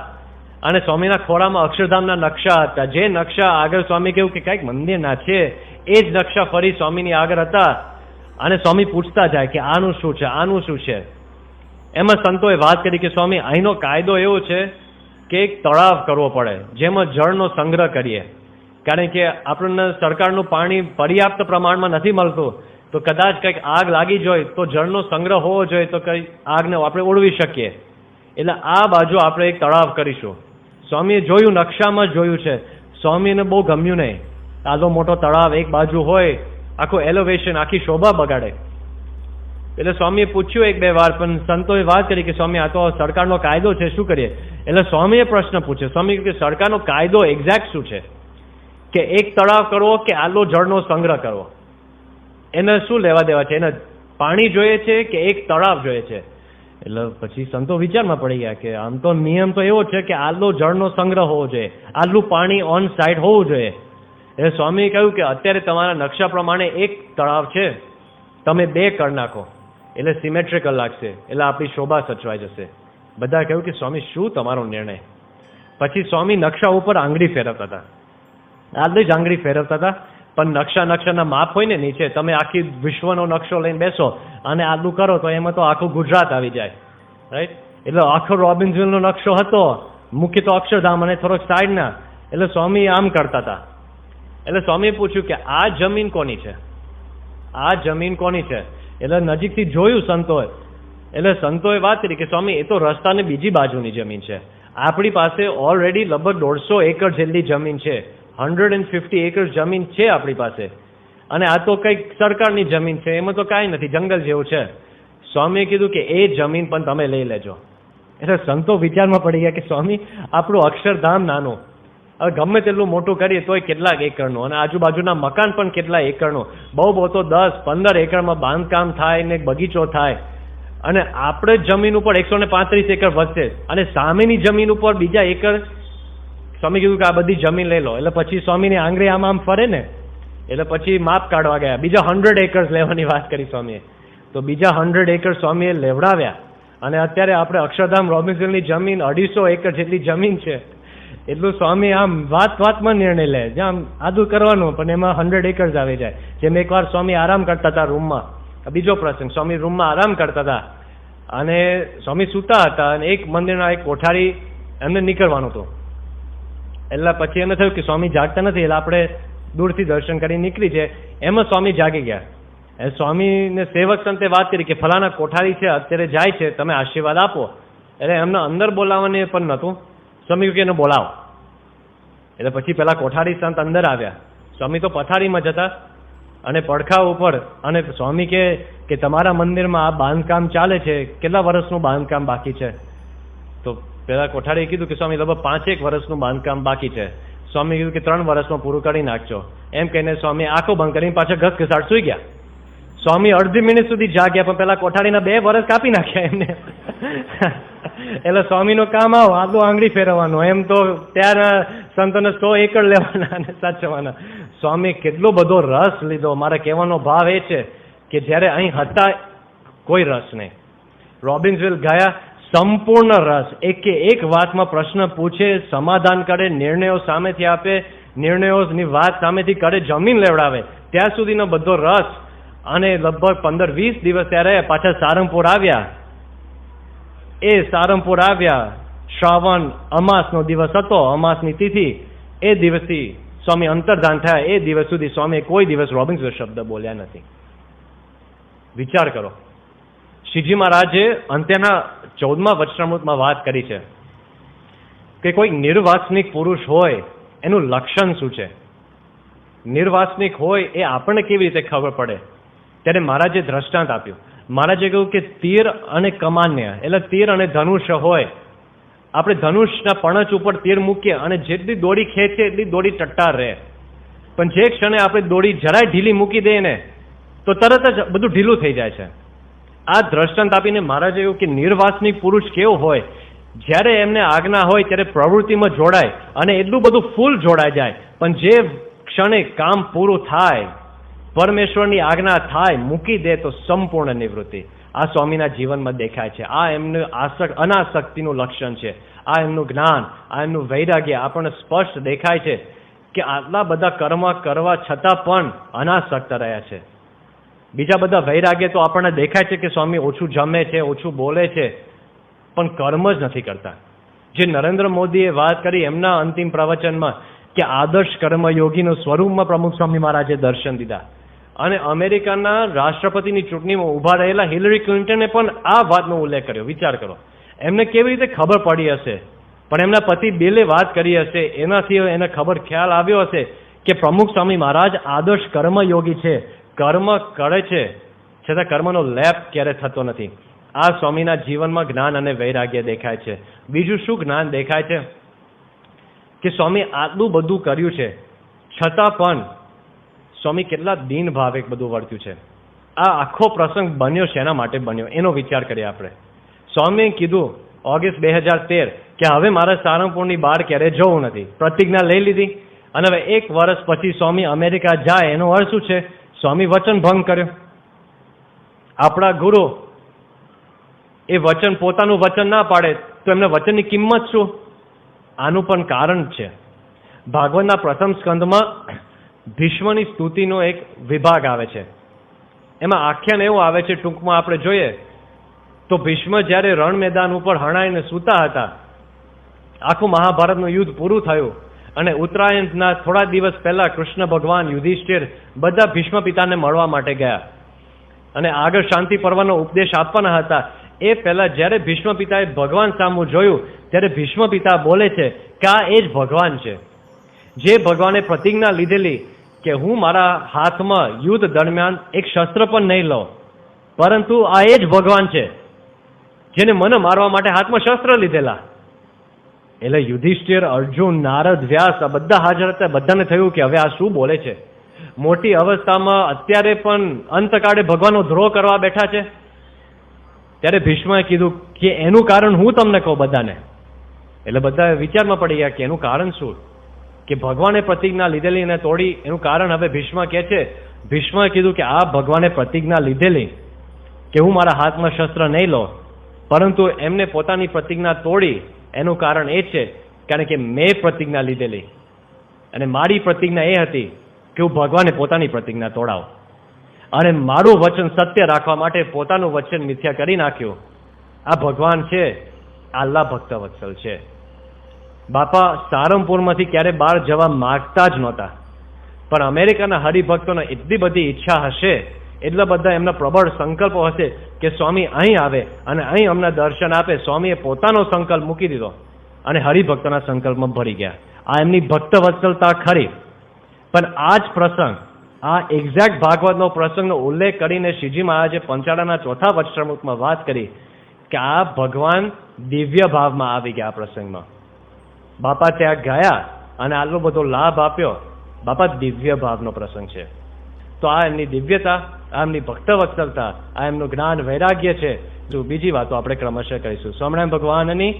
અને સ્વામીના ખોળામાં અક્ષરધામના નકશા હતા. જે નકશા આગળ સ્વામી કેવું કે કંઈક મંદિરના છે, એ જ નકશા ફરી સ્વામીની આગળ હતા. અને સ્વામી પૂછતા જાય કે આનું શું છે, આનું શું છે. એમાં સંતોએ વાત કરી કે સ્વામી અહીંનો કાયદો એવો છે કે એક તળાવ કરવો પડે જેમાં જળનો સંગ્રહ કરીએ, કારણ કે આપણને સરકારનું પાણી પર્યાપ્ત પ્રમાણમાં નથી મળતું, તો કદાચ કંઈક આગ લાગી જાય તો જળનો સંગ્રહ હોવો જોઈએ, તો કંઈ આગને આપણે ઓળવી શકીએ. એટલે આ બાજુ આપણે એક તળાવ કરીશું. સ્વામીએ જોયું, નકશામાં જોયું છે, સ્વામીને બહુ ગમ્યું નહીં. આલો મોટો તળાવ એક બાજુ હોય, આખું એલોવેશન, આખી શોભા બગાડે. એટલે સ્વામીએ પૂછ્યું એક બે વાર, પણ સંતોએ વાત કરી કે સ્વામી આ તો સરકારનો કાયદો છે, શું કરીએ? એટલે સ્વામીએ પ્રશ્ન પૂછ્યો. સ્વામી કે સરકારનો કાયદો એક્ઝેક્ટ શું છે કે એક તળાવ કરવો કે આલો જળનો સંગ્રહ કરવો? એને શું લેવા દેવા છે? એને પાણી જોઈએ છે કે એક તળાવ જોઈએ છે? એટલે પછી સંતો વિચારમાં પડી ગયા કે આમ તો નિયમ તો એવો છે કે આલો જળનો સંગ્રહ હોવો જોઈએ, આટલું પાણી ઓન સાઇટ હોવું જોઈએ. એટલે સ્વામીએ કહ્યું કે અત્યારે તમારા નકશા પ્રમાણે એક તળાવ છે, તમે 2 કરી નાખો એટલે સિમેટ્રિકલ લાગશે, એટલે આપણી શોભા સચવાઈ જશે. બધા કહ્યું કે સ્વામી શું તમારો નિર્ણય? પછી સ્વામી નકશા ઉપર આંગળી ફેરવતા હતા, આટલી જ આંગળી ફેરવતા હતા. પણ નકશાના માપ હોય ને નીચે, તમે આખી વિશ્વનો નકશો લઈને બેસો અને આટલું કરો તો એમાં તો આખું ગુજરાત આવી જાય, રાઈટ? એટલે આખો રોબિન્સવિલનો નકશો હતો, મુખ્ય તો અક્ષરધામ અને થોડોક સાઈડના. એટલે સ્વામી આમ કરતા હતા. એટલે સ્વામીએ પૂછ્યું કે આ જમીન કોની છે? આ જમીન કોની છે? એટલે નજીકથી જોયું સંતોએ. એટલે સંતોએ વાત કરી કે સ્વામી એ તો રસ્તાની બીજી બાજુની જમીન છે, આપણી પાસે ઓલરેડી લગભગ 150 એકર જેટલી જમીન છે, 150 એકર જમીન છે આપણી પાસે, અને આ તો કંઈક સરકારની જમીન છે, એમાં તો કાંઈ નથી, જંગલ જેવું છે. સ્વામીએ કીધું કે એ જમીન પણ તમે લઈ લેજો. એટલે સંતો વિચારમાં પડી ગયા કે સ્વામી આપણું અક્ષરધામ નાનું, હવે ગમે તેટલું મોટું કરીએ તોય કેટલાક એકરનું, અને આજુબાજુના મકાન પણ કેટલા એકરનું, બહુ તો 10-15 એકરમાં બાંધકામ થાય ને બગીચો થાય, અને આપણે જમીન ઉપર 135 એકર વધશે, અને સામેની જમીન ઉપર બીજા એકર. સ્વામી કીધું કે આ બધી જમીન લઈ લો. એટલે પછી સ્વામીની આંગળી આમ ફરે ને, એટલે પછી માપ કાઢવા ગયા, બીજા 100 એકર્સ લેવાની વાત કરી સ્વામીએ. તો બીજા 100 એકર સ્વામીએ લેવડાવ્યા, અને અત્યારે આપણે અક્ષરધામ રોબિન્સવિલની જમીન 250 એકર જેટલી જમીન છે. એટલું સ્વામી આમ વાતમાં નિર્ણય લે, જ્યાં આદું કરવાનું પણ એમાં 100 એકર્સ આવી જાય. જેમ એકવાર સ્વામી આરામ કરતા હતા રૂમમાં, બીજો પ્રસંગ, સ્વામી રૂમમાં આરામ કરતા હતા અને સ્વામી સૂતા હતા, અને એક મંદિરના એક કોઠારી એમને નીકળવાનું હતું. એટલે પછી એમને થયું કે સ્વામી જાગતા નથી, એટલે આપણે દૂરથી દર્શન કરી નીકળી છે. એમાં સ્વામી જાગી ગયા. એ સ્વામીને સેવક સંતે વાત કરી કે ફલાણા કોઠારી છે, અત્યારે જાય છે, તમે આશીર્વાદ આપો. એટલે એમને અંદર બોલાવવાની પણ નહોતું. સ્વામી કે એને બોલાવો. એટલે પછી પેલા કોઠારી સંત અંદર આવ્યા. સ્વામી તો પથારીમાં જતા અને પડખા ઉપર, અને સ્વામી કે તમારા મંદિરમાં આ બાંધકામ ચાલે છે, કેટલા વર્ષનું બાંધકામ બાકી છે? તો પેલા કોઠારીએ કીધું કે સ્વામી લગભગ 5-1 વર્ષનું બાંધકામ બાકી છે. સ્વામી કીધું કે 3 વર્ષમાં પૂરું કરી નાખજો. એમ કહીને સ્વામી આંખો બંધ કરીને પાછા ઘસઘસાટ સુઈ ગયા. સ્વામી અડધી મિનિટ સુધી જાગ્યા, પણ પેલા કોઠારીના 2 વર્ષ કાપી નાખ્યા એમને. એટલે સ્વામીનું કામ આવો, આટલું આંગળી ફેરવવાનું. એમ તો ત્યારના સંતોને 100 એકર લેવાના અને સાચવવાના. સ્વામી કેટલો બધો રસ લીધો. મારા કહેવાનો ભાવ એ છે કે જ્યારે અહીં હતા કોઈ રસ નહીં, રોબિન્સવિલ ગયા સંપૂર્ણ રસ, એક વાતમાં પ્રશ્ન પૂછે, સમાધાન કરે, નિર્ણયો સામેથી આપે, નિર્ણયોની વાત સામેથી કરે, જમીન લેવડાવે, ત્યાં સુધીનો બધો રસ. અને લગભગ 15-20 દિવસ ત્યારે પાછા સારંગપુર આવ્યા. એ સારંગપુર આવ્યા, શ્રાવણ અમાસનો દિવસ હતો, અમાસની તિથિ, એ દિવસથી સ્વામી અંતર્ધાન થયા. એ દિવસ સુધી સ્વામીએ કોઈ દિવસ રોબિન્સવિલ શબ્દ બોલ્યા નથી. વિચાર કરો. શ્રીજી મહારાજે અંત્યના 14મા વચનામૃતમાં વાત કરી છે કે કોઈ નિર્વાસનિક પુરુષ હોય એનું લક્ષણ શું છે. નિર્વાસનિક હોય એ આપણને કેવી રીતે ખબર પડે? ત્યારે મહારાજે દ્રષ્ટાંત આપ્યું. મહારાજે કહ્યું કે તીર અને કમાન્ય, એટલે તીર અને ધનુષ્ય હોય. આપણે ધનુષના પણચ ઉપર તીર મૂકીએ અને જેટલી દોડી ખેંચે એટલી દોડી ટટ્ટાર રહે, પણ જે ક્ષણે આપણે દોડી જરાય ઢીલી મૂકી દઈએ ને તો તરત જ બધું ઢીલું થઈ જાય છે. આ દ્રષ્ટાંત આપીને મહારાજે કહ્યું કે નિર્વાસનિક પુરુષ કેવો હોય? જ્યારે એમને આજ્ઞા હોય ત્યારે પ્રવૃત્તિમાં જોડાય અને એટલું બધું ફૂલ જોડાઈ જાય, પણ જે ક્ષણે કામ પૂરું થાય, પરમેશ્વરની આજ્ઞા થાય, મૂકી દે તો સંપૂર્ણ નિવૃત્તિ. આ સ્વામીના જીવનમાં દેખાય છે. આ એમનું અનાસક્તિનું લક્ષણ છે. આ એમનું જ્ઞાન, આ એમનું વૈરાગ્ય આપણને સ્પષ્ટ દેખાય છે કે આટલા બધા કર્મ કરવા છતાં પણ અનાસક્ત રહ્યા છે. બીજા બધા વૈરાગ્ય તો આપણને દેખાય છે કે સ્વામી ઓછું જમે છે, ઓછું બોલે છે, પણ કર્મ જ નથી કરતા. જે નરેન્દ્ર મોદીએ વાત કરી એમના અંતિમ પ્રવચનમાં કે આદર્શ કર્મયોગીનું સ્વરૂપમાં પ્રમુખ સ્વામી મહારાજે દર્શન દીધા. અને અમેરિકાના રાષ્ટ્રપતિની ચૂંટણીમાં ઉભા રહેલા હિલરી ક્લિન્ટને પણ આ વાતનો ઉલ્લેખ કર્યો. વિચાર કરો, એમને કેવી રીતે ખબર પડી હશે, પણ એમના પતિ બિલે વાત કરી હશે, એનાથી એને ખ્યાલ આવ્યો હશે કે પ્રમુખ સ્વામી મહારાજ આદર્શ કર્મયોગી છે, કર્મ કરે છે છતાં કર્મનો લેપ ક્યારે થતો નથી. આ સ્વામીના જીવનમાં જ્ઞાન અને વૈરાગ્ય દેખાય છે. બીજું શું જ્ઞાન દેખાય છે કે સ્વામી આટલું બધું કર્યું છે છતાં પણ સ્વામી કેટલા દીન ભાવે બધું વર્ત્યું છે. આ આખો પ્રસંગ બન્યો શેના માટે બન્યો એનો વિચાર કરીએ આપણે. સ્વામીએ કીધું ઓગસ્ટ 2013 કે હવે મારે સારંગપુરની બહાર ક્યારે જવું નથી. પ્રતિજ્ઞા લઈ લીધી અને હવે 1 વર્ષ પછી સ્વામી અમેરિકા જાય એનો અર્થ શું છે? સ્વામી વચન ભંગ કર્યો. આપણા ગુરુ એ વચન પોતાનું વચન ના પાડે તો એમને વચનની કિંમત શું? આનું પણ કારણ છે. ભાગવતના પ્રથમ સ્કંદમાં ભીષ્મની સ્તુતિનો એક વિભાગ આવે છે. એમાં આખ્યાન એવું આવે છે, ટૂંકમાં આપણે જોઈએ તો ભીષ્મ જ્યારે રણ મેદાન ઉપર હણાઈને સૂતા હતા, આખું મહાભારતનું યુદ્ધ પૂરું થયું અને ઉત્તરાયણના થોડા દિવસ પહેલા કૃષ્ણ ભગવાન, યુધિષ્ઠિર બધા ભીષ્મ પિતાને મળવા માટે ગયા અને આગળ શાંતિ પર્વનો ઉપદેશ આપવાના હતા. એ પહેલા જ્યારે ભીષ્મ પિતાએ ભગવાન સામું જોયું ત્યારે ભીષ્મ પિતા બોલે છે કે આ એ જ ભગવાન છે, જે ભગવાને પ્રતિજ્ઞા લીધેલી કે હું મારા હાથમાં યુદ્ધ દરમિયાન એક શસ્ત્ર પણ નહીં લઉં, પરંતુ આ એ જ ભગવાન છે જેને મને મારવા માટે હાથમાં શસ્ત્ર લીધેલા. એટલે યુધિષ્ઠિર, અર્જુન, નારદ, વ્યાસ આ બધા હાજર હતા. બધાને થયું કે હવે આ શું બોલે છે? મોટી અવસ્થામાં અત્યારે પણ અંતકાળે ભગવાનનો દ્રોહ કરવા બેઠા છે. ત્યારે ભીષ્મએ કીધું કે એનું કારણ હું તમને કહું બધાને. એટલે બધા વિચારમાં પડી ગયા કે એનું કારણ શું? કે ભગવાને પ્રતિજ્ઞા લીધેલી અને તોડી, એનું કારણ હવે ભીષ્મ કહે છે. ભીષ્મએ કીધું કે આ ભગવાને પ્રતિજ્ઞા લીધેલી કે હું મારા હાથમાં શસ્ત્ર નહીં લઉં, પરંતુ એમને પોતાની પ્રતિજ્ઞા તોડી. એનું કારણ એ છે કારણ કે મેં પ્રતિજ્ઞા લીધેલી અને મારી પ્રતિજ્ઞા એ હતી કે હું ભગવાને પોતાની પ્રતિજ્ઞા તોડાવ અને મારું વચન સત્ય રાખવા માટે પોતાનું વચન મિથ્યા કરી નાખ્યું. આ ભગવાન છે, આલ્લા ભક્ત વત્સલ છે. બાપા સારંગપુરમાંથી ક્યારે બહાર જવા માંગતા જ નહોતા, પણ અમેરિકાના હરિભક્તોને એટલી બધી ઈચ્છા હશે, એટલા બધા એમના પ્રબળ સંકલ્પો હશે કે સ્વામી અહીં આવે અને અહીં અમને દર્શન આપે. સ્વામીએ પોતાનો સંકલ્પ મૂકી દીધો અને હરિભક્તોના સંકલ્પમાં ભરી ગયા. આ એમની ભક્ત વત્સલતા ખરી. પણ આ જ પ્રસંગ, આ એક્ઝેક્ટ ભાગવતનો પ્રસંગનો ઉલ્લેખ કરીને શ્રીજી મહારાજે પંચાળાના 4થા વચનામૃતમાં વાત કરી કે આ ભગવાન દિવ્ય ભાવમાં આવી ગયા. આ પ્રસંગમાં બાપા ત્યાં ગયા અને આટલો બધો લાભ આપ્યો. બાપા દિવ્ય ભાવનો પ્રસંગ છે. તો આ એમની દિવ્યતા, આ એમની ભક્ત વત્સલતા, આ એમનું જ્ઞાન વૈરાગ્ય છે. જો બીજી વાતો આપણે ક્રમશઃ કરીશું. સ્વામિનારાયણ ભગવાનની